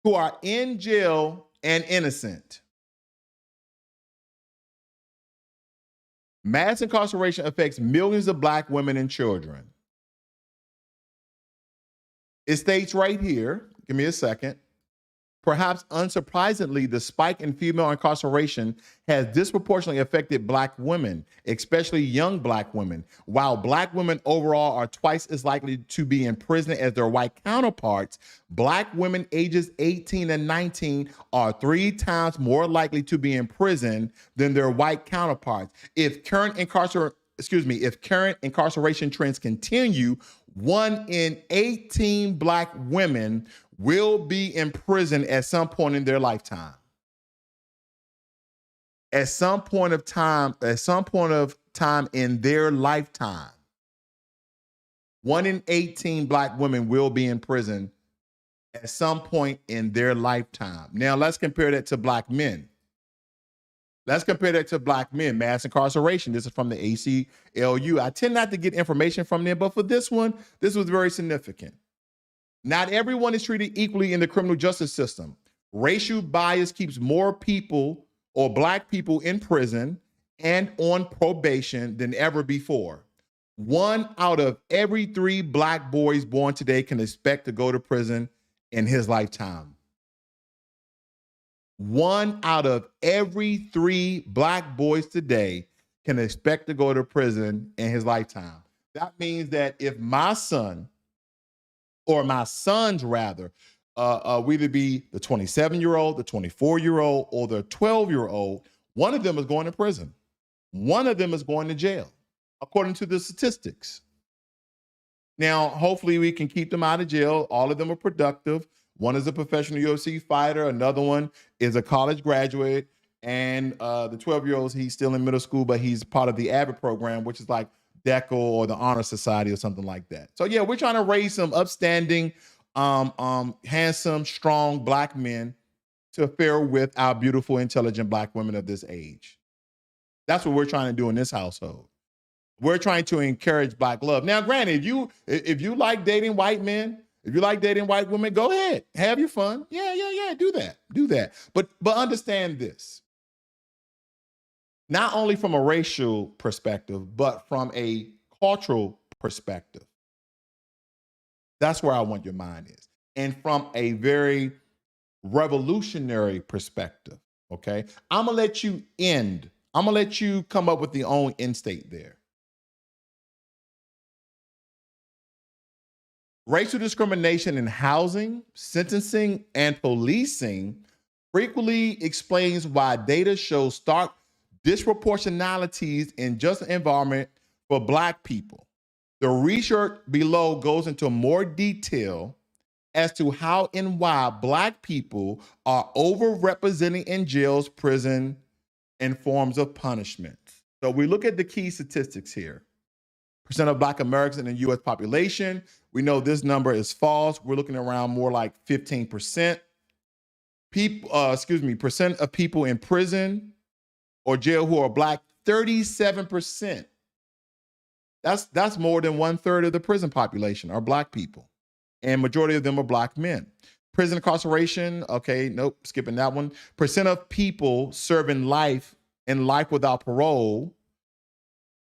A: Who are in jail and innocent. Mass incarceration affects millions of black women and children. It states right here, give me a second. Perhaps unsurprisingly, the spike in female incarceration has disproportionately affected black women, especially young black women. While black women overall are twice as likely to be in prison as their white counterparts, black women ages 18 and 19 are 3 times more likely to be in prison than their white counterparts. If current incarceration trends continue, 1 in 18 black women will be in prison at some point in their lifetime. At some point of time in their lifetime, 1 in 18 black women will be in prison at some point in their lifetime. Now let's compare that to black men. Mass incarceration. This is from the ACLU. I tend not to get information from them, but for this one, this was very significant. Not everyone is treated equally in the criminal justice system. Racial bias keeps more people or black people in prison and on probation than ever before. 1 out of every 3 black boys born today can expect to go to prison in his lifetime. 1 out of every 3 black boys today can expect to go to prison in his lifetime. That means that if my son, or my sons rather, we either be the 27-year-old, the 24-year-old, or the 12-year-old, one of them is going to prison. One of them is going to jail, according to the statistics. Now, hopefully we can keep them out of jail. All of them are productive. One is a professional UFC fighter. Another one is a college graduate. And the 12-year-old, he's still in middle school, but he's part of the AVID program, which is like DECO or the Honor Society or something like that. So yeah, we're trying to raise some upstanding, handsome, strong black men to fare with our beautiful, intelligent black women of this age. That's what we're trying to do in this household. We're trying to encourage black love. Now, granted, if you like dating white men, if you like dating white women, go ahead, have your fun. Yeah, do that. But understand this. Not only from a racial perspective, but from a cultural perspective. That's where I want your mind is. And from a very revolutionary perspective, okay? I'm gonna let you come up with your own end state there. Racial discrimination in housing, sentencing, and policing frequently explains why data shows stark disproportionalities in just environment for black people. The research below goes into more detail as to how and why black people are overrepresented in jails, prison, and forms of punishment. So we look at the key statistics here. Percent of black Americans in the US population. We know this number is false. We're looking around more like 15%. Percent of people in prison or jail who are black, 37%. That's more than 1/3 of the prison population are black people. And majority of them are black men. Prison incarceration, okay, nope, skipping that one. Percent of people serving life and life without parole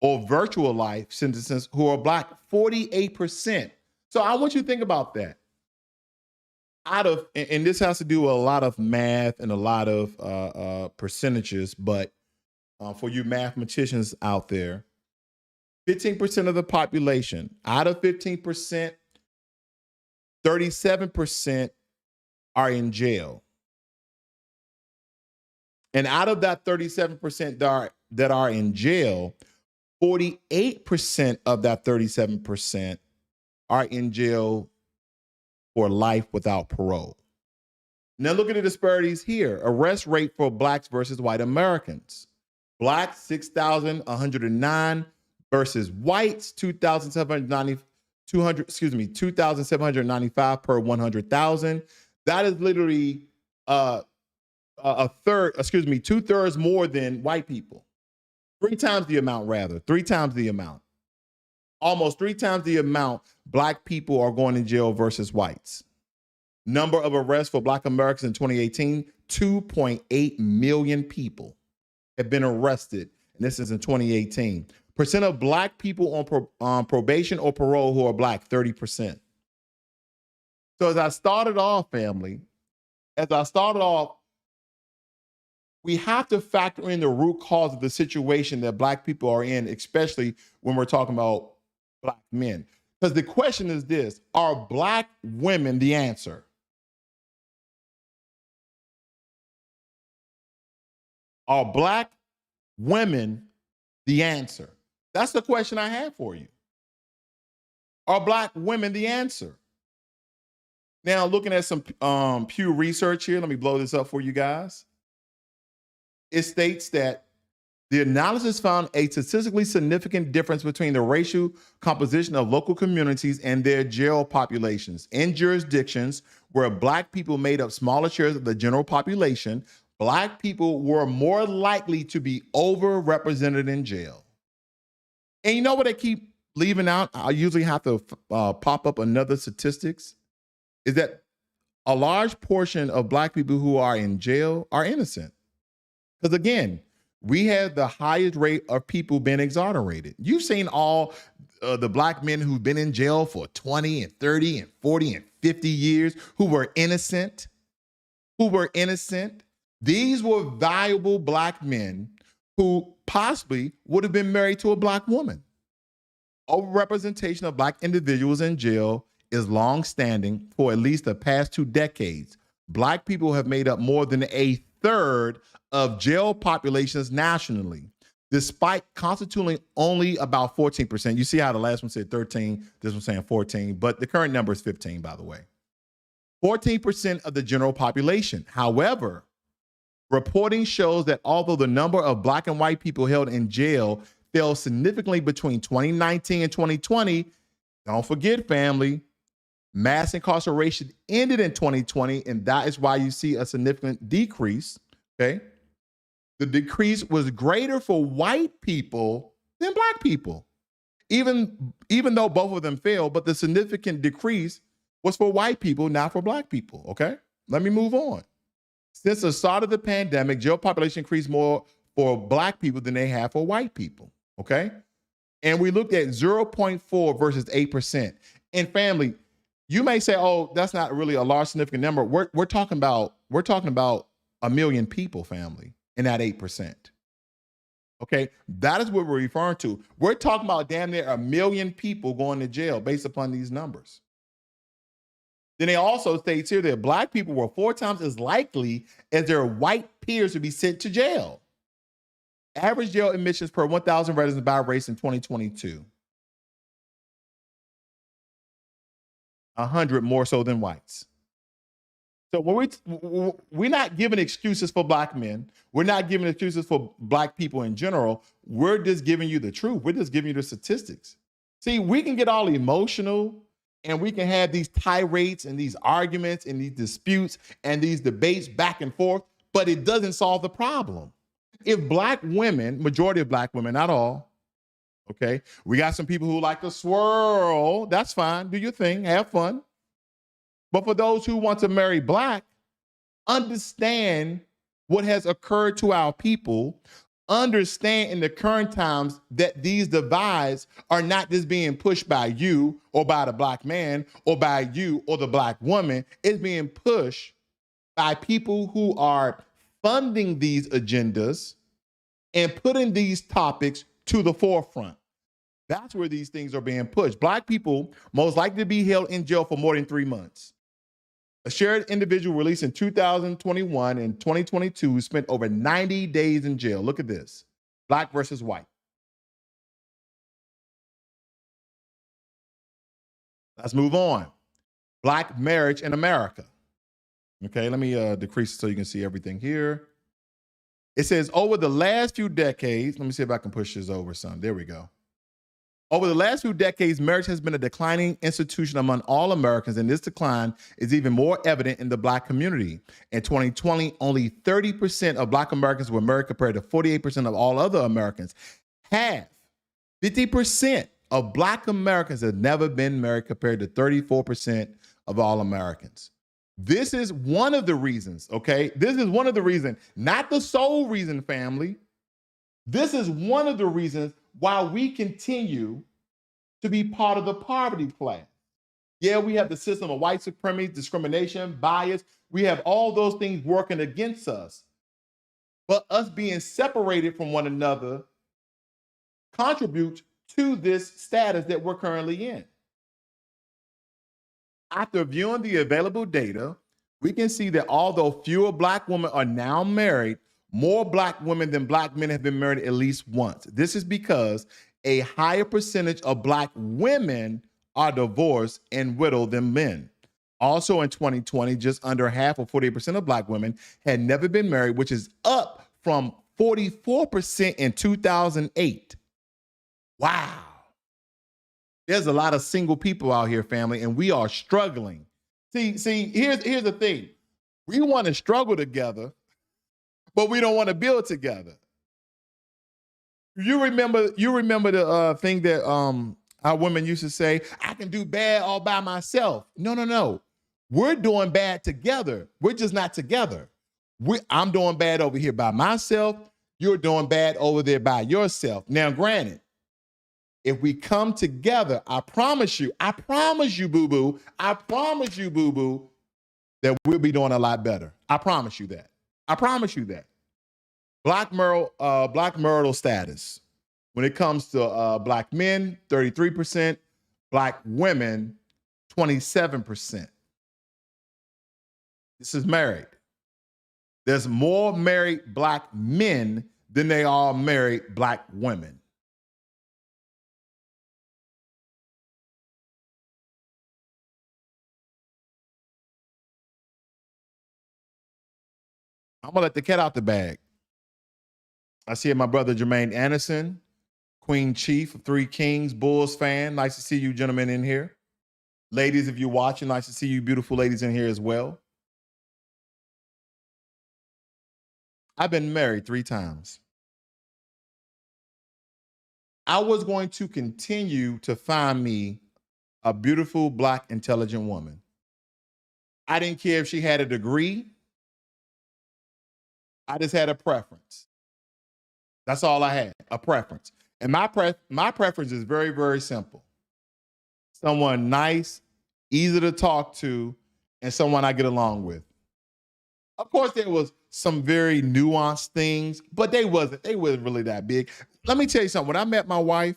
A: or virtual life sentences who are black, 48%. So I want you to think about that. And this has to do with a lot of math and a lot of percentages, but for you mathematicians out there, 15% of the population, out of 15%, 37% are in jail. And out of that 37% that are in jail, 48% of that 37% are in jail for life without parole. Now look at the disparities here. Arrest rate for blacks versus white Americans. Blacks, 6,109 versus whites, 2,795 per 100,000. That is literally a third, excuse me, 2/3 more than white people. 3 times the amount, rather. 3 times the amount. Almost 3 times the amount black people are going to jail versus whites. Number of arrests for black Americans in 2018, 2.8 million people have been arrested. And this is in 2018. Percent of black people on probation or parole who are black, 30%. So as I started off, family, we have to factor in the root cause of the situation that black people are in, especially when we're talking about black men. Because the question is this: are black women the answer? Are black women the answer? That's the question I have for you. Are black women the answer? Now, looking at some Pew research here, let me blow this up for you guys. It states that the analysis found a statistically significant difference between the racial composition of local communities and their jail populations. In jurisdictions where black people made up smaller shares of the general population, black people were more likely to be overrepresented in jail. And you know what they keep leaving out? I usually have to pop up another statistics, is that a large portion of black people who are in jail are innocent. Because again, we have the highest rate of people being exonerated. You've seen all the black men who've been in jail for 20 and 30 and 40 and 50 years who were innocent. These were valuable black men who possibly would have been married to a black woman. Overrepresentation of black individuals in jail is longstanding for at least the past 2 decades. Black people have made up more than a third of jail populations nationally, despite constituting only about 14%. You see how the last one said 13, this one saying 14, but the current number is 15, by the way. 14% of the general population. However, reporting shows that although the number of black and white people held in jail fell significantly between 2019 and 2020, don't forget, family, mass incarceration ended in 2020, and that is why you see a significant decrease, okay? The decrease was greater for white people than black people, even though both of them failed, but the significant decrease was for white people, not for black people, okay? Let me move on. Since the start of the pandemic, jail population increased more for black people than they have for white people, okay? And we looked at 0.4 versus 8%. And family, you may say, oh, that's not really a large significant number. We're talking about 1 million people, family, in that 8%. Okay, that is what we're referring to. We're talking about damn near 1 million people going to jail based upon these numbers. Then they also states here that black people were 4 times as likely as their white peers to be sent to jail. Average jail admissions per 1,000 residents by race in 2022. 100 more so than whites. So when we're not giving excuses for black men, we're not giving excuses for black people in general. We're just giving you the truth. We're just giving you the statistics. See, we can get all emotional and we can have these tirades and these arguments and these disputes and these debates back and forth, but it doesn't solve the problem. If black women, majority of black women, not all, okay, we got some people who like to swirl. That's fine. Do your thing. Have fun. But for those who want to marry black, understand what has occurred to our people. Understand in the current times that these divides are not just being pushed by you or by the black man or by you or the black woman. It's being pushed by people who are funding these agendas and putting these topics to the forefront. That's where these things are being pushed. Black people most likely to be held in jail for more than 3 months. A shared individual released in 2021 and 2022 spent over 90 days in jail. Look at this. Black versus white. Let's move on. Black marriage in America. Okay, let me decrease it so you can see everything here. It says over the last few decades, let me see if I can push this over some. There we go. Over the last few decades, marriage has been a declining institution among all Americans, and this decline is even more evident in the Black community. In 2020, only 30% of Black Americans were married compared to 48% of all other Americans. Half, 50% of Black Americans have never been married compared to 34% of all Americans. This is one of the reasons, okay? This is one of the reasons, not the sole reason, family. This is one of the reasons why we continue to be part of the poverty class. Yeah, we have the system of white supremacy, discrimination, bias. We have all those things working against us. But us being separated from one another contributes to this status that we're currently in. After viewing the available data, we can see that although fewer Black women are now married, more Black women than Black men have been married at least once. This is because a higher percentage of Black women are divorced and widowed than men. Also in 2020, just under half or 48% of Black women had never been married, which is up from 44% in 2008. Wow. There's a lot of single people out here, family, and we are struggling. See, here's the thing. We want to struggle together, but we don't want to build together. You remember the thing that our women used to say, I can do bad all by myself. No. We're doing bad together. We're just not together. I'm doing bad over here by myself. You're doing bad over there by yourself. Now, granted, if we come together, I promise you, boo-boo, that we'll be doing a lot better. I promise you that. Black marital status. When it comes to Black men, 33%, Black women, 27%. This is married. There's more married Black men than they are married Black women. I'm gonna let the cat out the bag. I see my brother Jermaine Anderson, Queen Chief of Three Kings, Bulls fan. Nice to see you gentlemen in here. Ladies, if you're watching, nice to see you beautiful ladies in here as well. I've been married 3 times. I was going to continue to find me a beautiful, Black, intelligent woman. I didn't care if she had a degree. I just had a preference. That's all I had, a preference. And my preference is very, very simple. Someone nice, easy to talk to, and someone I get along with. Of course, there was some very nuanced things, but they wasn't really that big. Let me tell you something. When I met my wife,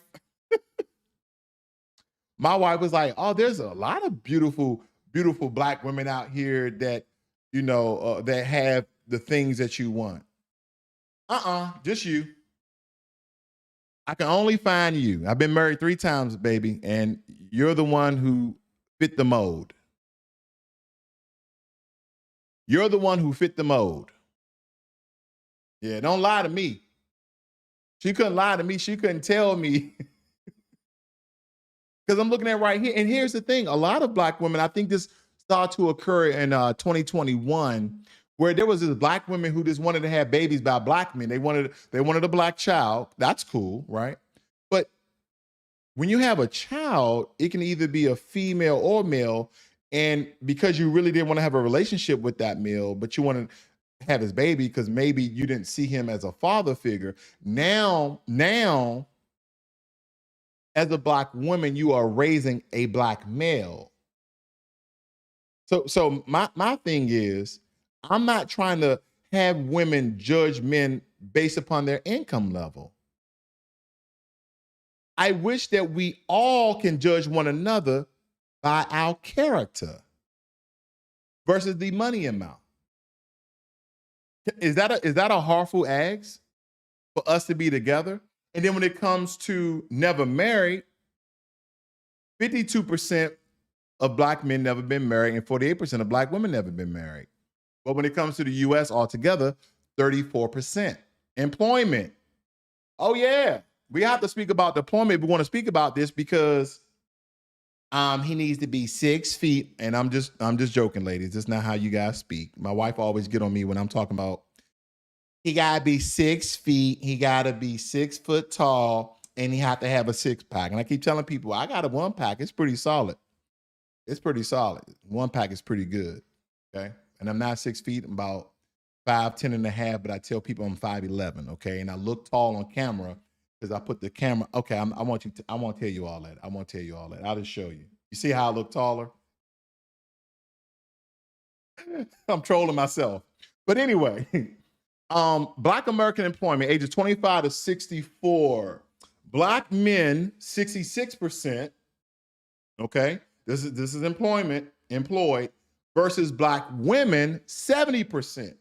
A: my wife was like, oh, there's a lot of beautiful, beautiful Black women out here that, that have the things that you want. Just you. I can only find you. I've been married 3 times, baby, and you're the one who fit the mold. You're the one who fit the mold. Yeah, don't lie to me. She couldn't lie to me. She couldn't tell me. Because I'm looking at right here. And here's the thing. A lot of Black women, I think this started to occur in 2021, where there was this Black women who just wanted to have babies by Black men. They wanted a Black child. That's cool, right? But when you have a child, it can either be a female or male. And because you really didn't want to have a relationship with that male, but you want to have his baby because maybe you didn't see him as a father figure. Now, as a Black woman, you are raising a Black male. So my thing is, I'm not trying to have women judge men based upon their income level. I wish that we all can judge one another by our character versus the money amount. Is that a harmful ask for us to be together? And then when it comes to never married, 52% of Black men never been married and 48% of Black women never been married. But when it comes to the US altogether, 34%. Employment. Oh yeah. We have to speak about deployment. We want to speak about this because he needs to be 6 feet. And I'm just joking, ladies. That's not how you guys speak. My wife always get on me when I'm talking about he gotta be 6 feet, he gotta be 6 foot tall, and he have to have a 6-pack. And I keep telling people, I got a 1-pack. It's pretty solid. It's pretty solid. 1-pack is pretty good. Okay. And I'm not 6 feet, I'm about 5'10" and a half, but I tell people I'm 5'11", okay? And I look tall on camera because I put the camera, okay, I won't tell you all that. I won't tell you all that. I'll just show you. You see how I look taller? I'm trolling myself. But anyway, Black American employment, ages 25 to 64. Black men, 66%. Okay, this is employed versus Black women, 70%.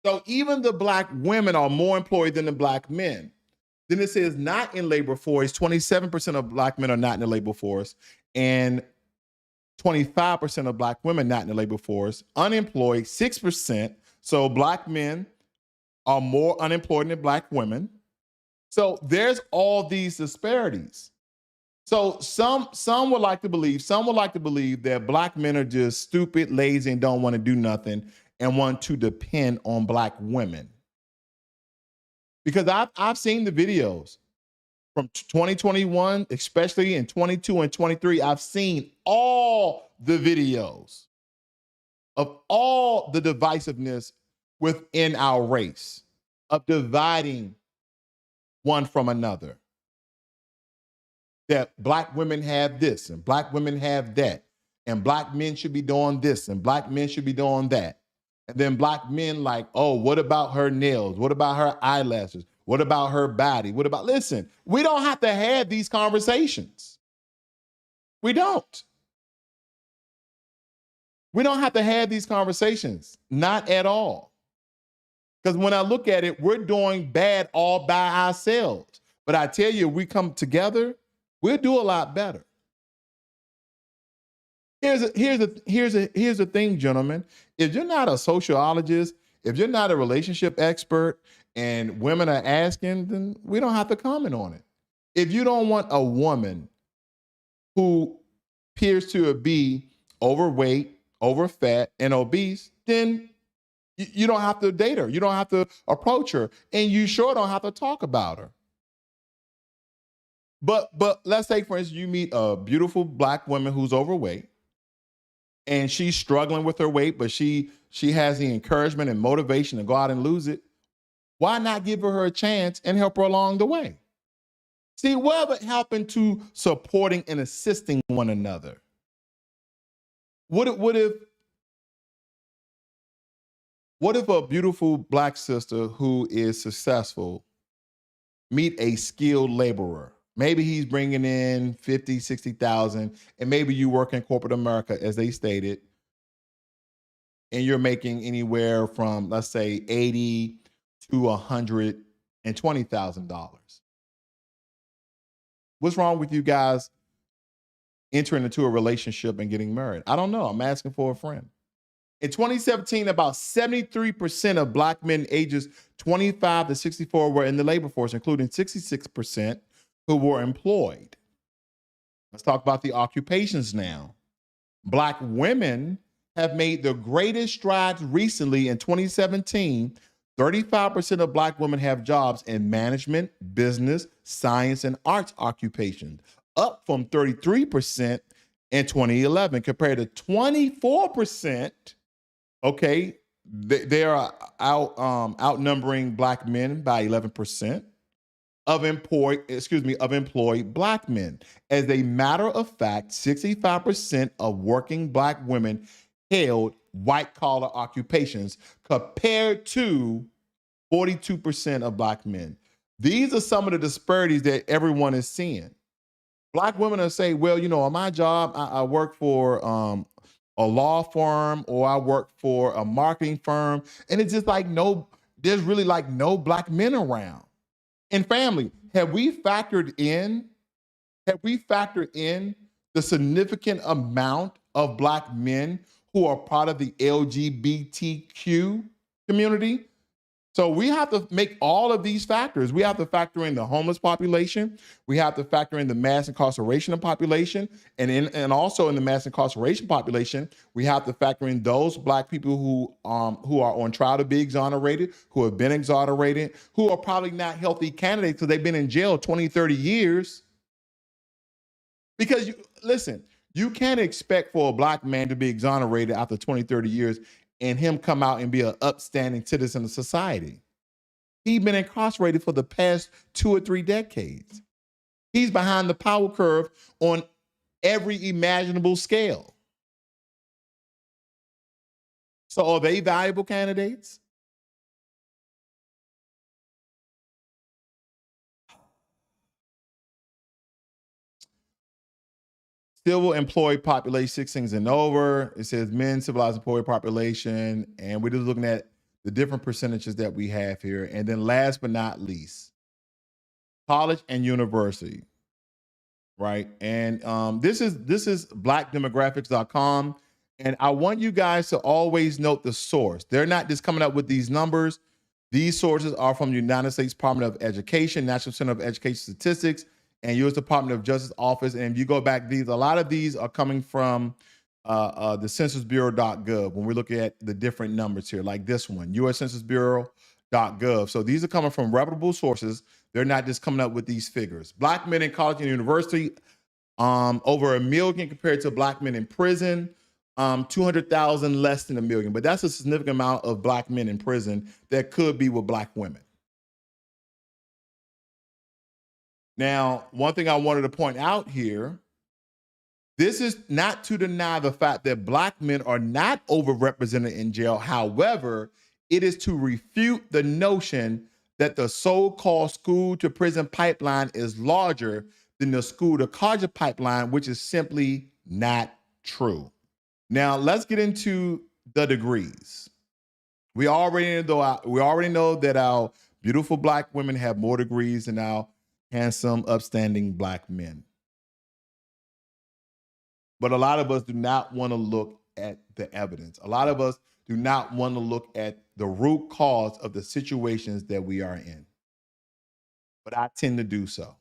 A: So even the Black women are more employed than the Black men. Then it says not in labor force, 27% of Black men are not in the labor force, and 25% of Black women not in the labor force. Unemployed, 6%. So Black men are more unemployed than Black women. So there's all these disparities. So some would like to believe that Black men are just stupid, lazy, and don't want to do nothing and want to depend on Black women. Because I've seen the videos from 2021, especially in 22 and 23. I've seen all the videos of all the divisiveness within our race, of dividing one from another. That Black women have this and Black women have that, and Black men should be doing this and Black men should be doing that. And then Black men like, oh, what about her nails? What about her eyelashes? What about her body? Listen, we don't have to have these conversations. We don't. We don't have to have these conversations, not at all. Because when I look at it, we're doing bad all by ourselves. But I tell you, if we come together, we'll do a lot better. Here's the thing, gentlemen. If you're not a sociologist, if you're not a relationship expert, and women are asking, then we don't have to comment on it. If you don't want a woman who appears to be overweight, overfat, and obese, then you don't have to date her. You don't have to approach her, and you sure don't have to talk about her. But let's say, for instance, you meet a beautiful Black woman who's overweight, and she's struggling with her weight, but she has the encouragement and motivation to go out and lose it. Why not give her a chance and help her along the way? See, whatever happened to supporting and assisting one another? What if a beautiful Black sister who is successful meet a skilled laborer? Maybe he's bringing in 50, 60,000, and maybe you work in corporate America, as they stated, and you're making anywhere from, let's say, $80,000 to $120,000. What's wrong with you guys entering into a relationship and getting married? I don't know. I'm asking for a friend. In 2017, about 73% of Black men ages 25 to 64 were in the labor force, including 66% who were employed. Let's talk about the occupations now. Black women have made the greatest strides recently. In 2017, 35% of Black women have jobs in management, business, science, and arts occupations, up from 33% in 2011 compared to 24%. Okay, they are outnumbering Black men by 11% of employed Black men. As a matter of fact, 65% of working Black women held white-collar occupations compared to 42% of Black men. These are some of the disparities that everyone is seeing. Black women are saying, well, on my job, I work for a law firm, or I work for a marketing firm, and it's just like there's really like no Black men around. And family, have we factored in the significant amount of Black men who are part of the LGBTQ community? So we have to make all of these factors. We have to factor in the homeless population. We have to factor in the mass incarceration population. And also in the mass incarceration population, we have to factor in those Black people who are on trial to be exonerated, who have been exonerated, who are probably not healthy candidates because they've been in jail 20, 30 years. Because listen, you can't expect for a Black man to be exonerated after 20, 30 years and him come out and be an upstanding citizen of society. He's been incarcerated for the past 2 or 3 decades. He's behind the power curve on every imaginable scale. So are they valuable candidates? Civil employed population 16 and over. It says men civilized employed population. And we're just looking at the different percentages that we have here. And then last but not least, college and university, right? And this is blackdemographics.com. And I want you guys to always note the source. They're not just coming up with these numbers. These sources are from the United States Department of Education, National Center of Education Statistics, and U.S. Department of Justice Office. And if you go back, a lot of these are coming from the censusbureau.gov when we're looking at the different numbers here, like this one, U.S. Census Bureau.gov. So these are coming from reputable sources. They're not just coming up with these figures. Black men in college and university, over 1 million compared to Black men in prison, 200,000 less than 1 million. But that's a significant amount of Black men in prison that could be with Black women. Now, one thing I wanted to point out here, this is not to deny the fact that Black men are not overrepresented in jail. However, it is to refute the notion that the so-called school to prison pipeline is larger than the school to college pipeline, which is simply not true. Now, let's get into the degrees. We already know that our beautiful Black women have more degrees than our handsome, upstanding Black men. But a lot of us do not want to look at the evidence. A lot of us do not want to look at the root cause of the situations that we are in. But I tend to do so.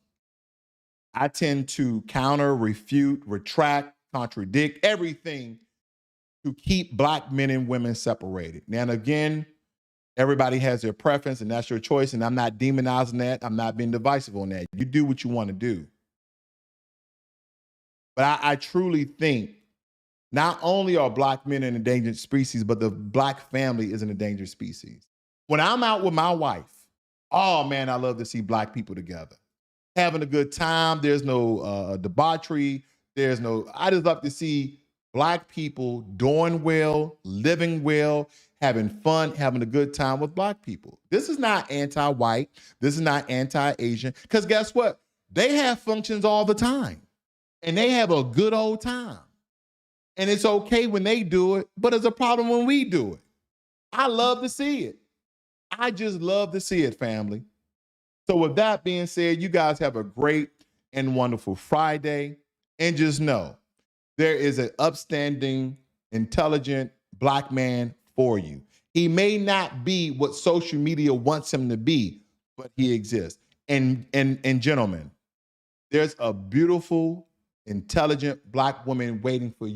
A: I tend to counter, refute, retract, contradict everything to keep Black men and women separated. Now, again, everybody has their preference, and that's your choice, and I'm not demonizing that. I'm not being divisive on that. You do what you want to do. But I truly think not only are Black men an endangered species, but the Black family is an endangered species. When I'm out with my wife, oh man, I love to see Black people together, having a good time. There's no debauchery. I just love to see Black people doing well, living well, having fun, having a good time with Black people. This is not anti-white. This is not anti-Asian. Because guess what? They have functions all the time. And they have a good old time. And it's okay when they do it, but it's a problem when we do it. I love to see it. I just love to see it, family. So with that being said, you guys have a great and wonderful Friday. And just know, there is an upstanding, intelligent Black man for you. He may not be what social media wants him to be, but he exists. And gentlemen, there's a beautiful, intelligent Black woman waiting for you.